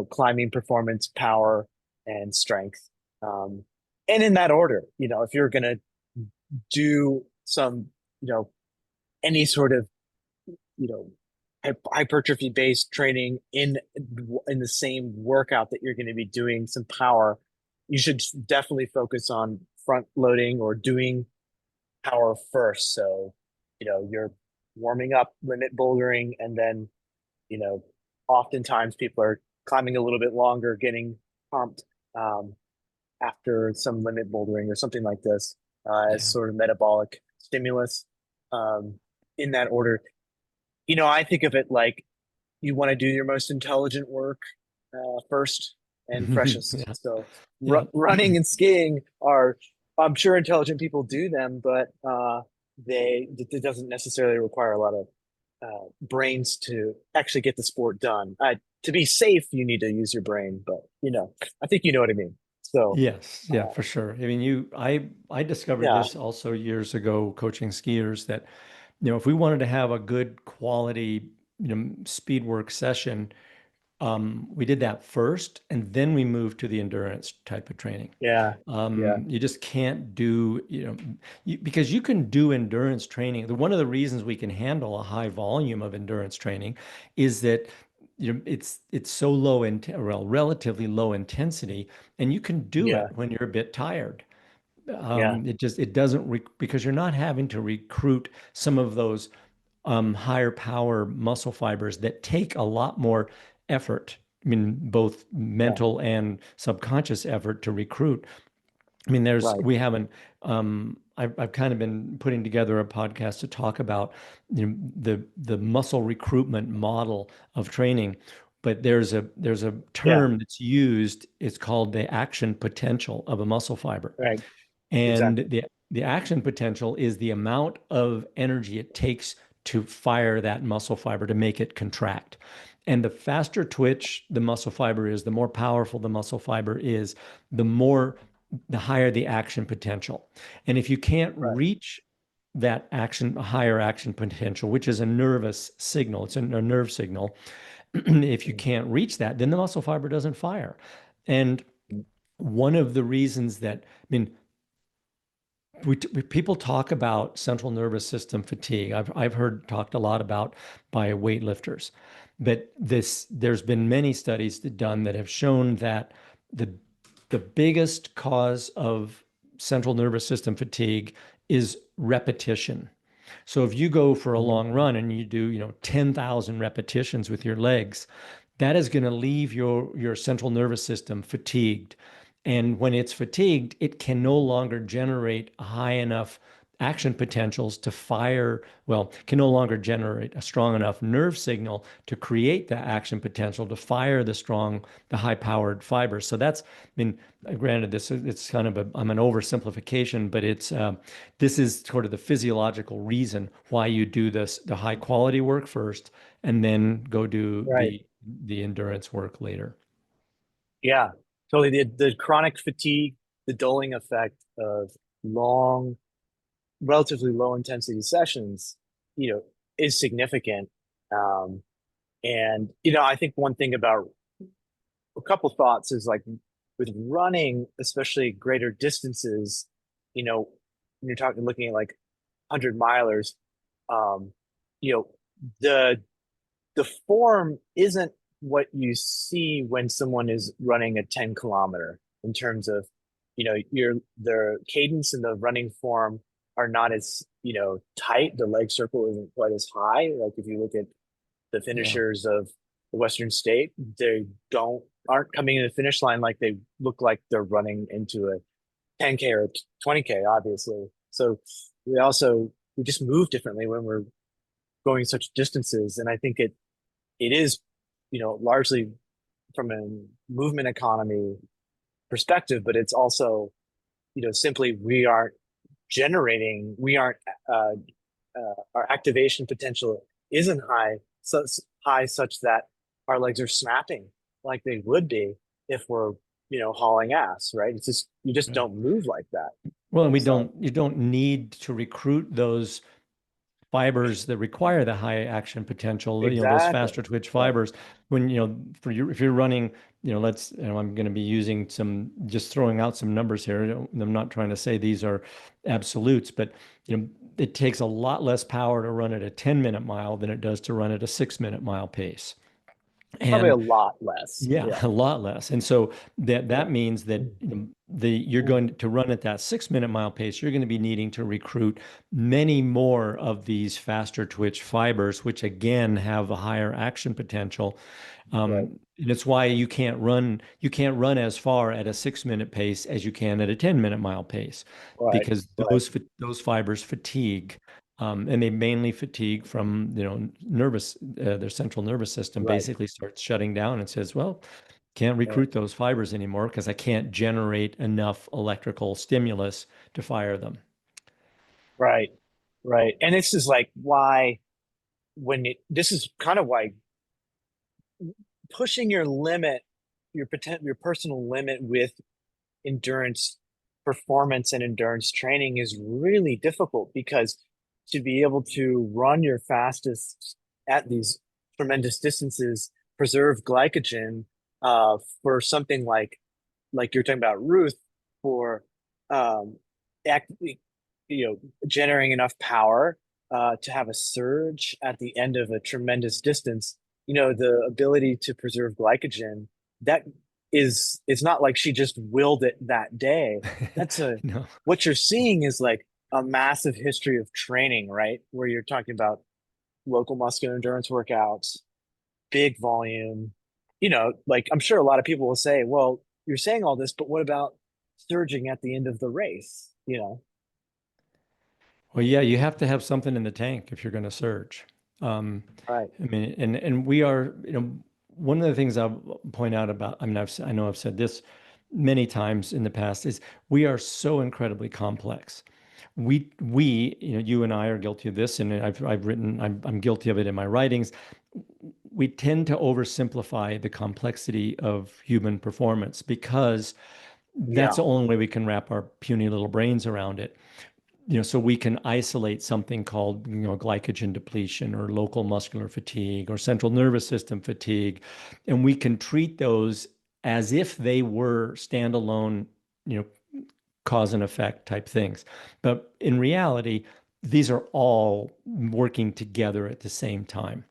climbing performance, power, and strength. Um, and in that order, if you're gonna do some, any sort of, you know, hypertrophy based training in the same workout that you're going to be doing some power, you should definitely focus on front loading or doing power first. So, you're warming up limit bouldering, and then, you know, oftentimes people are climbing a little bit longer, getting pumped, um, after some limit bouldering or something like this, as Yeah. sort of metabolic stimulus, um, in that order. I think of it like you want to do your most intelligent work, first and freshest. Yeah. So Yeah. running and skiing are, I'm sure intelligent people do them, but it doesn't necessarily require a lot of brains to actually get the sport done. To be safe, you need to use your brain, but I think you know what I mean. So Yes, yeah, uh, for sure. I mean, I discovered yeah, this also years ago coaching skiers that, if we wanted to have a good quality, speed work session, we did that first, and then we moved to the endurance type of training. yeah, yeah, You just can't do, because you can do endurance training. One of the reasons we can handle a high volume of endurance training is that, it's so low in, well, relatively low intensity, and you can do yeah, it when you're a bit tired. yeah, It doesn't because you're not having to recruit some of those higher power muscle fibers that take a lot more effort. I mean, both yeah, mental and subconscious effort to recruit. I mean, right, we haven't, I've kind of been putting together a podcast to talk about, the muscle recruitment model of training. But there's a yeah, term that's used. It's called the action potential of a muscle fiber. right, And exactly, the action potential is the amount of energy it takes to fire that muscle fiber to make it contract. And the faster twitch the muscle fiber is, the more powerful the muscle fiber is, the higher the action potential. And if you can't right. reach that higher action potential, which is a nervous signal, it's a nerve signal. If you Mm, can't reach that, then the muscle fiber doesn't fire. And mm, one of the reasons that, I mean, people talk about central nervous system fatigue. I've heard talked a lot about by weightlifters, but there's been many studies done that have shown that the the biggest cause of central nervous system fatigue is repetition. So if you go for a mhm. long run and you do, 10,000 repetitions with your legs, that is going to leave your central nervous system fatigued. And when it's fatigued, it can no longer generate high enough action potentials to fire, well, can no longer generate a strong enough nerve signal to create the action potential to fire the high powered fibers. So that's, I mean, granted, it's kind of I'm an oversimplification, but this is sort of the physiological reason why you do the high quality work first and then go do Right. the endurance work later. Yeah, totally. The chronic fatigue, the dulling effect of long, relatively low intensity sessions, you know, is significant. Um, and I think one thing about, a couple thoughts is like, with running, especially greater distances, when you're looking at like 100 milers, um, you know, the the form isn't what you see when someone is running a 10 kilometer, in terms of, the cadence and the running form are not as, tight. The leg circle isn't quite as high. Like if you look at the Yeah. finishers of Western state, they aren't coming to the finish line like they look like they're running into a 10K or 20K, obviously. So we just move differently when we're going such distances. And I think it is, largely from a movement economy perspective, but it's also, simply we aren't uh, our activation potential isn't high such that our legs are snapping like they would be if we're, hauling ass, right? It's just you just Right. don't move like that. Well, and So you don't need to recruit those fibers that require the high action potential, those exactly. faster twitch Right. fibers. When, for you, if you're running, I'm going to be using just throwing out some numbers here. I'm not trying to say these are absolutes, but, it takes a lot less power to run at a 10-minute mile than it does to run at a 6-minute mile pace. Probably a And lot less. yeah, Yeah. a lot less. And so that Yeah. means that you're going to run at that 6-minute mile pace. You're going to be needing to recruit many more of these faster twitch fibers, which again have a higher action potential. Right. And it's why you can't run as far at a 6-minute pace as you can at a 10-minute mile pace, Right. because Right. those fibers fatigue. And they mainly fatigue from, their central nervous system Right. basically starts shutting down and says, well, can't Right. recruit those fibers anymore because I can't generate enough electrical stimulus to fire them. Right. Right. And this is like why this is kind of why pushing your limit, your personal limit with endurance performance and endurance training is really difficult because to be able to run your fastest at these tremendous distances, preserve glycogen for something like you're talking about Ruth for um, act, generating enough power to have a surge at the end of a tremendous distance. The ability to preserve glycogen that it's not like she just willed it that day. That's a No. what you're seeing is like a massive history of training, right? Where you're talking about local muscular endurance workouts, big volume. Like I'm sure a lot of people will say, well, you're saying all this, but what about surging at the end of the race? Well, yeah, you have to have something in the tank if you're going to surge. Um, Right. I mean, and we are, one of the things I'll point out about, I mean, I know I've said this many times in the past, is we are so incredibly complex. You and I are guilty of this, and I've written, I'm guilty of it in my writings. We tend to oversimplify the complexity of human performance because that's Yeah. the only way we can wrap our puny little brains around it. So we can isolate something called, glycogen depletion or local muscular fatigue or central nervous system fatigue, and we can treat those as if they were standalone, you know, cause and effect type things. But in reality, these are all working together at the same time.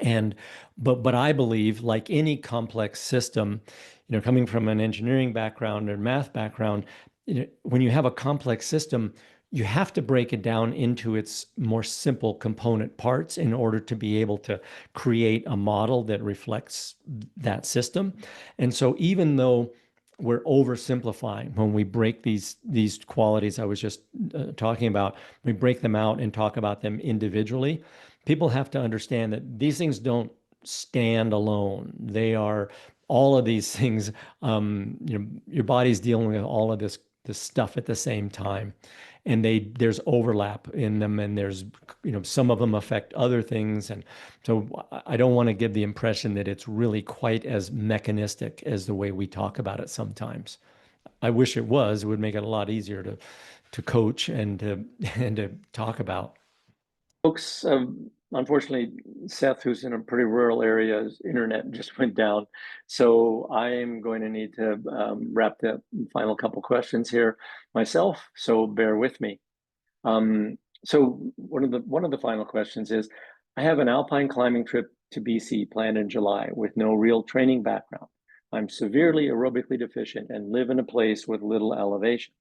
And but I believe, like any complex system, coming from an engineering background or math background, when you have a complex system, you have to break it down into its more simple component parts in order to be able to create a model that reflects that system. And so even though we're oversimplifying when we break these qualities I was just talking about, we break them out and talk about them individually. People have to understand that these things don't stand alone. They are all of these things. Your body's dealing with all of this stuff at the same time, and there's overlap in them, and there's some of them affect other things, and so I don't want to give the impression that it's really quite as mechanistic as the way we talk about it sometimes. I wish it was. It would make it a lot easier to coach and to and to talk about. Folks, unfortunately, Seth, who's in a pretty rural area, his internet just went down. So I'm going to need to wrap the final couple questions here myself. So bear with me. So one of the final questions is, I have an alpine climbing trip to BC planned in July with no real training background. I'm severely aerobically deficient and live in a place with little elevation.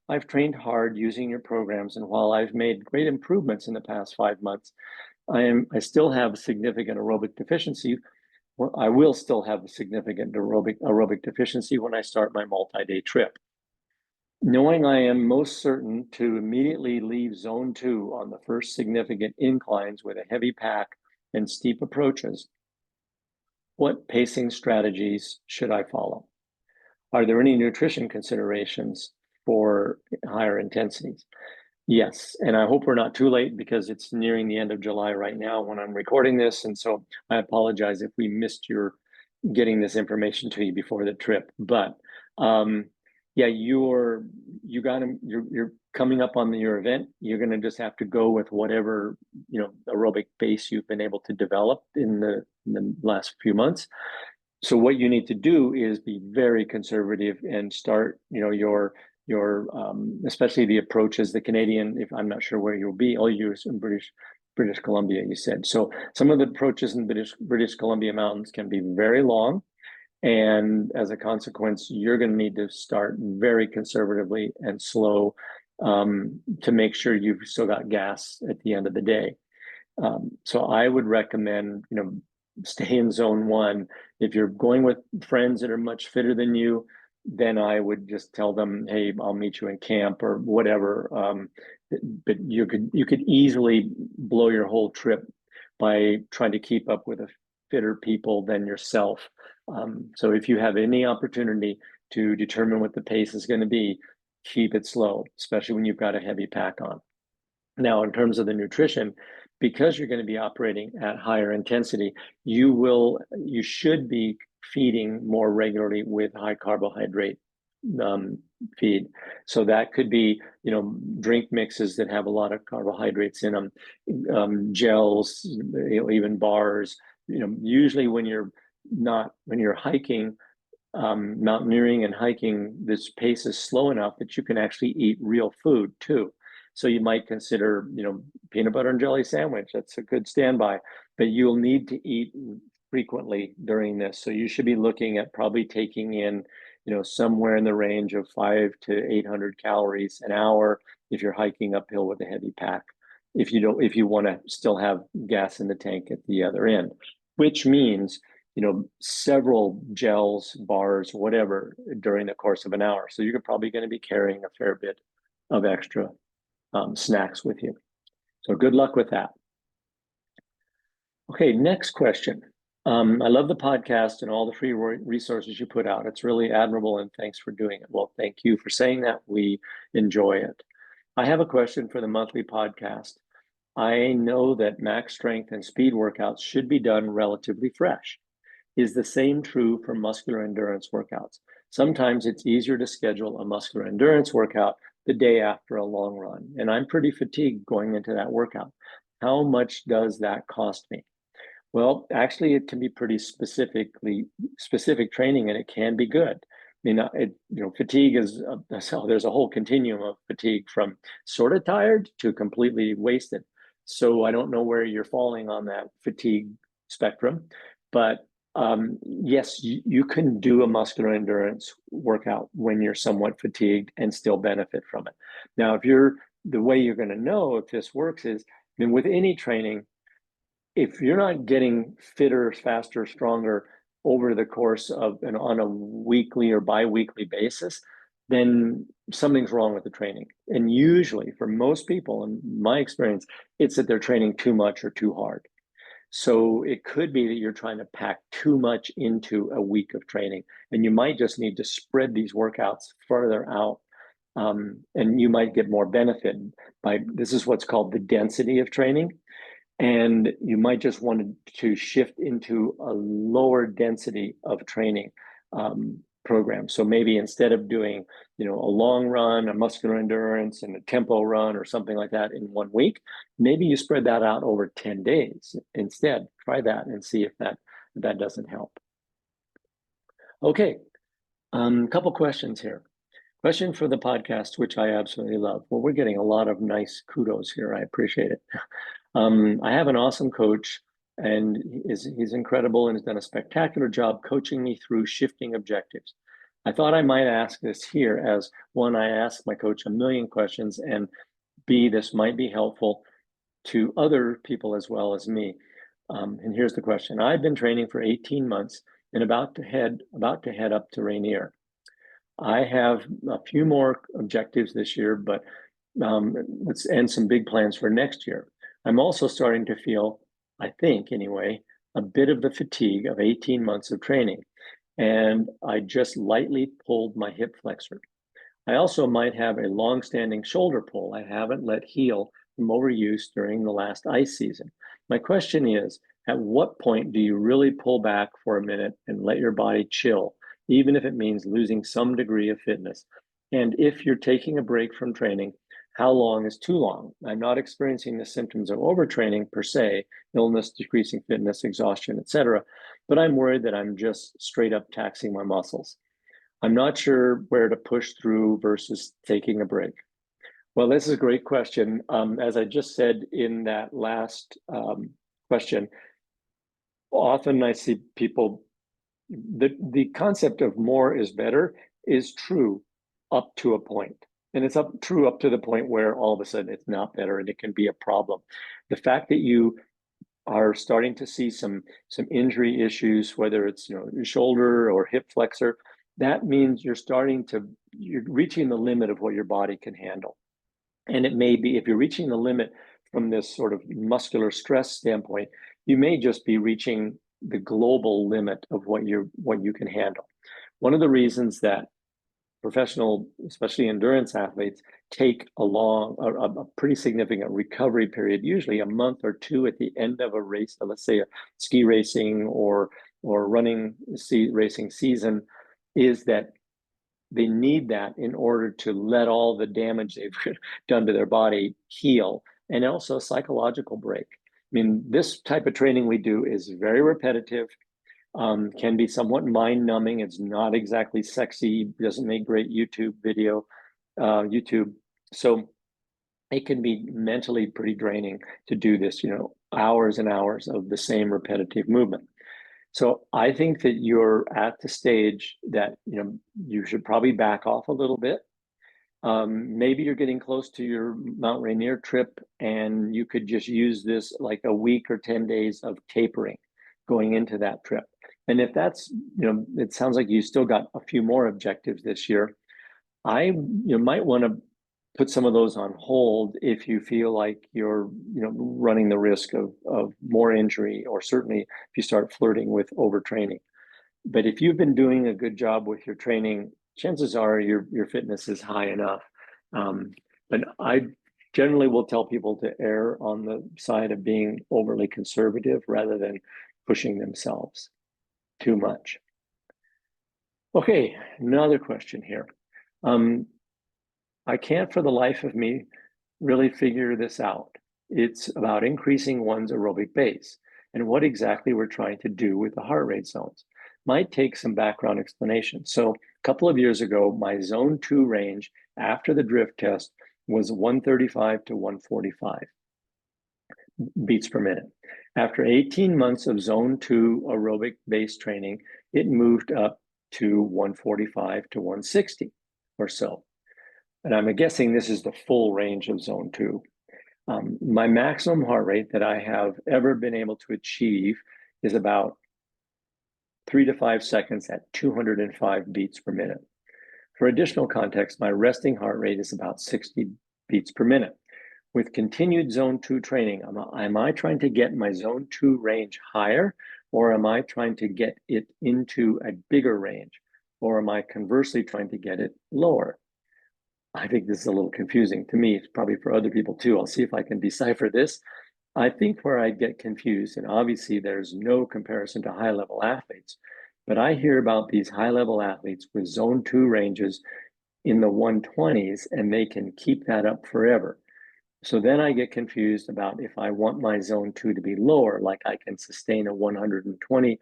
I've trained hard using your programs, and while I've made great improvements in the past 5 months, I still have significant aerobic deficiency I will still have a significant aerobic deficiency when I start my multi-day trip. Knowing I am most certain to immediately leave zone 2 on the first significant inclines with a heavy pack and steep approaches, what pacing strategies should I follow? Are there any nutrition considerations for higher intensities? Yes, and I hope we're not too late because it's nearing the end of July right now when I'm recording this, and so I apologize if we missed your getting this information to you before the trip. But yeah, you're coming up on your event. You're going to just have to go with whatever aerobic base you've been able to develop in the last few months. So what you need to do is be very conservative and start your especially the approaches, the Canadian, if I'm not sure where you'll be, I'll use in British Columbia, you said. So some of the approaches in British Columbia mountains can be very long. And as a consequence, you're going to need to start very conservatively and slow to make sure you've still got gas at the end of the day. So I would recommend, stay in zone 1. If you're going with friends that are much fitter than you, then I would just tell them, hey, I'll meet you in camp or whatever. But you could easily blow your whole trip by trying to keep up with a fitter people than yourself. So if you have any opportunity to determine what the pace is going to be, keep it slow, especially when you've got a heavy pack on. Now, in terms of the nutrition, because you're going to be operating at higher intensity, you should be feeding more regularly with high carbohydrate feed. So that could be, drink mixes that have a lot of carbohydrates in them, gels, even bars. Usually when you're hiking, mountaineering and hiking, this pace is slow enough that you can actually eat real food too. So you might consider, peanut butter and jelly sandwich. That's a good standby, but you'll need to eat frequently during this. So you should be looking at probably taking in, somewhere in the range of 500 to 800 calories an hour if you're hiking uphill with a heavy pack. If you want to still have gas in the tank at the other end, which means, several gels, bars, whatever, during the course of an hour. So you're probably going to be carrying a fair bit of extra snacks with you. So good luck with that. Okay, next question. I love the podcast and all the free resources you put out. It's really admirable, and thanks for doing it. Well, thank you for saying that. We enjoy it. I have a question for the monthly podcast. I know that max strength and speed workouts should be done relatively fresh. Is the same true for muscular endurance workouts? Sometimes it's easier to schedule a muscular endurance workout the day after a long run, and I'm pretty fatigued going into that workout. How much does that cost me? Well, actually, it can be pretty specific training, and it can be good. Fatigue is so there's a whole continuum of fatigue from sort of tired to completely wasted. So I don't know where you're falling on that fatigue spectrum, but yes, you can do a muscular endurance workout when you're somewhat fatigued and still benefit from it. Now, the way you're going to know if this works is, with any training, if you're not getting fitter, faster, stronger over the course of on a weekly or bi-weekly basis, then something's wrong with the training. And usually, for most people, in my experience, it's that they're training too much or too hard. So it could be that you're trying to pack too much into a week of training, and you might just need to spread these workouts further out. And you might get more benefit this is what's called the density of training. And you might just want to shift into a lower density of training program. So maybe instead of doing, a long run, a muscular endurance, and a tempo run or something like that in 1 week, maybe you spread that out over 10 days instead. Try that and see if that doesn't help. Okay, a couple questions here. Question for the podcast, which I absolutely love. Well, we're getting a lot of nice kudos here. I appreciate it. I have an awesome coach, and he's incredible and has done a spectacular job coaching me through shifting objectives. I thought I might ask this here as, one, I ask my coach a million questions, and B, this might be helpful to other people as well as me. And here's the question. I've been training for 18 months and about to head up to Rainier. I have a few more objectives this year, but and some big plans for next year. I'm also starting to feel, I think anyway, a bit of the fatigue of 18 months of training. And I just lightly pulled my hip flexor. I also might have a long-standing shoulder pull I haven't let heal from overuse during the last ice season. My question is, at what point do you really pull back for a minute and let your body chill, even if it means losing some degree of fitness? And if you're taking a break from training, how long is too long? I'm not experiencing the symptoms of overtraining per se, illness, decreasing fitness, exhaustion, etc., but I'm worried that I'm just straight up taxing my muscles. I'm not sure where to push through versus taking a break. Well, this is a great question. As I just said in that last question, often I see people, the concept of more is better is true up to a point. And it's true up to the point where all of a sudden it's not better and it can be a problem. The fact that you are starting to see some injury issues, whether it's your shoulder or hip flexor, that means you're reaching the limit of what your body can handle. And it may be, if you're reaching the limit from this sort of muscular stress standpoint, you may just be reaching the global limit of what you can handle. One of the reasons that professional, especially endurance athletes, take a pretty significant recovery period, usually a month or two at the end of a race, let's say a ski racing or running racing season, is that they need that in order to let all the damage they've done to their body heal, and also a psychological break. I mean, this type of training we do is very repetitive, can be somewhat mind-numbing. It's not exactly sexy, doesn't make great YouTube. So it can be mentally pretty draining to do this, hours and hours of the same repetitive movement. So I think that you're at the stage that you should probably back off a little bit. Maybe you're getting close to your Mount Rainier trip, and you could just use this like a week or 10 days of tapering going into that trip. And if that's, it sounds like you still got a few more objectives this year. You might want to put some of those on hold if you feel like you're running the risk of more injury, or certainly if you start flirting with overtraining. But if you've been doing a good job with your training, chances are your fitness is high enough. But I generally will tell people to err on the side of being overly conservative rather than pushing themselves too much. Okay, another question here. I can't for the life of me really figure this out. It's about increasing one's aerobic base and what exactly we're trying to do with the heart rate zones. Might take some background explanation. So a couple of years ago, my zone 2 range after the drift test was 135 to 145 beats per minute. After 18 months of zone 2 aerobic base training, it moved up to 145 to 160 or so. And I'm guessing this is the full range of zone 2. My maximum heart rate that I have ever been able to achieve is about 3 to 5 seconds at 205 beats per minute. For additional context, my resting heart rate is about 60 beats per minute. With continued zone 2 training, am I trying to get my zone 2 range higher, or am I trying to get it into a bigger range, or am I conversely trying to get it lower? I think this is a little confusing to me. It's probably for other people too. I'll see if I can decipher this. I think where I get confused, and obviously there's no comparison to high-level athletes, but I hear about these high-level athletes with zone 2 ranges in the 120s, and they can keep that up forever. So then I get confused about if I want my zone 2 to be lower, like I can sustain a 120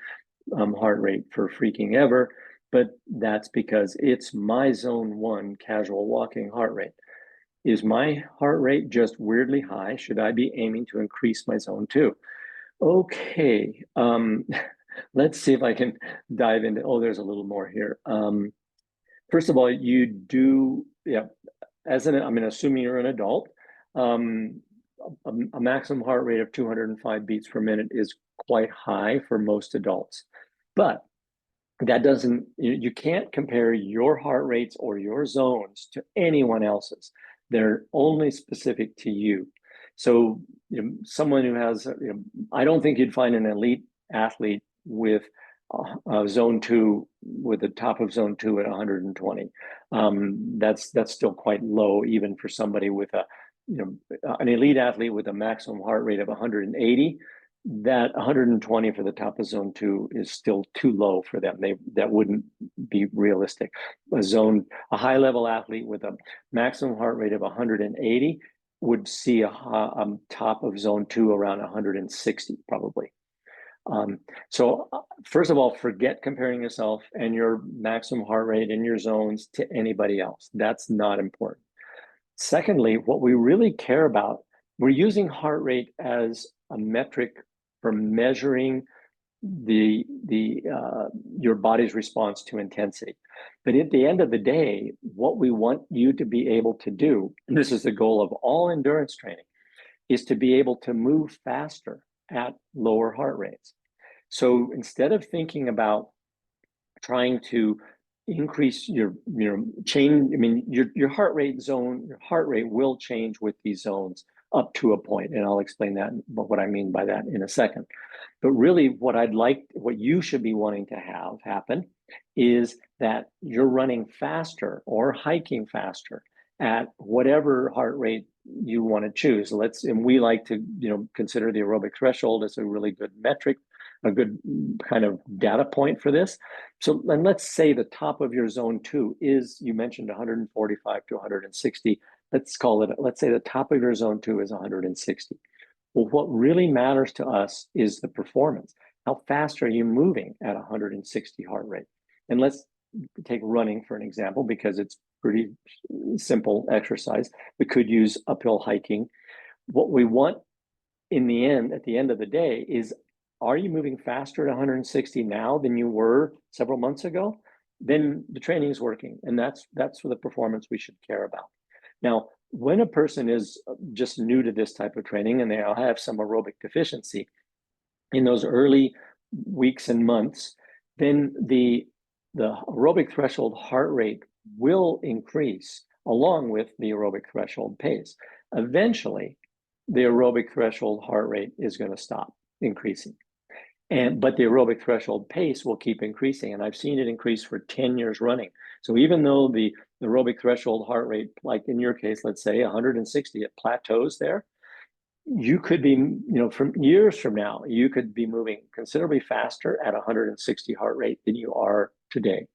heart rate for freaking ever, but that's because it's my zone 1 casual walking heart rate. Is my heart rate just weirdly high? Should I be aiming to increase my zone 2? Okay, let's see if I can dive into, there's a little more here. First of all, you do, I'm assuming you're an adult. A maximum heart rate of 205 beats per minute is quite high for most adults. But that doesn't, you can't compare your heart rates or your zones to anyone else's. They're only specific to you. So someone who has, I don't think you'd find an elite athlete with zone 2, with the top of zone 2 at 120. That's still quite low, even for somebody with an elite athlete with a maximum heart rate of 180. That 120 for the top of zone 2 is still too low for them. That wouldn't be realistic. A high level athlete with a maximum heart rate of 180 would see a top of zone 2 around 160 probably. So first of all, forget comparing yourself and your maximum heart rate and your zones to anybody else. That's not important. Secondly, what we really care about, we're using heart rate as a metric for measuring your body's response to intensity. But at the end of the day, what we want you to be able to do, and this is the goal of all endurance training, is to be able to move faster at lower heart rates. So instead of thinking about trying to increase your change, I mean, your heart rate will change with these zones up to a point, and I'll explain that, what I mean by that in a second. But really, what you should be wanting to have happen is that you're running faster or hiking faster at whatever heart rate you want to choose. And we like to, consider the aerobic threshold as a really good metric, a good kind of data point for this. So, and let's say the top of your zone 2 is, you mentioned 145 to 160. Let's say the top of your zone 2 is 160. Well, what really matters to us is the performance. How fast are you moving at 160 heart rate? And let's take running for an example, because it's pretty simple exercise. We could use uphill hiking. What we want at the end of the day is, are you moving faster at 160 now than you were several months ago? Then the training is working, and that's for the performance we should care about. Now, when a person is just new to this type of training and they have some aerobic deficiency in those early weeks and months, then the aerobic threshold heart rate will increase along with the aerobic threshold pace. Eventually, the aerobic threshold heart rate is going to stop increasing. But the aerobic threshold pace will keep increasing. And I've seen it increase for 10 years running. So even though the aerobic threshold heart rate, like in your case, let's say 160, it plateaus there, you could be, from years from now, you could be moving considerably faster at 160 heart rate than you are today.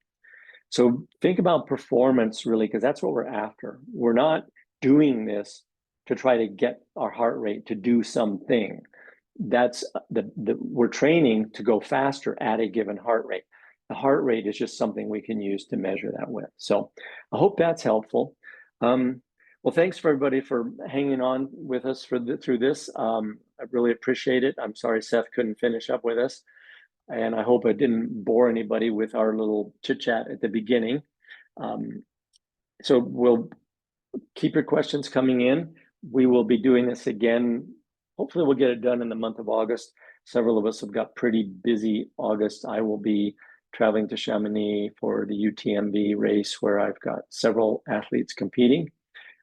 So think about performance really, because that's what we're after. We're not doing this to try to get our heart rate to do something. That's we're training to go faster at a given heart rate. The heart rate is just something we can use to measure that with. So I hope that's helpful. Well, thanks for everybody for hanging on with us through this. I really appreciate it. I'm sorry Seth couldn't finish up with us, and I hope I didn't bore anybody with our little chit chat at the beginning. So we'll keep your questions coming in. We will be doing this again. Hopefully we'll get it done in the month of August. Several of us have got pretty busy August. I will be traveling to Chamonix for the UTMB race, where I've got several athletes competing.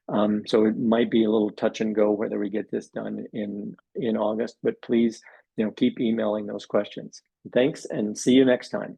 So it might be a little touch and go whether we get this done in August, but please, keep emailing those questions. Thanks, and see you next time.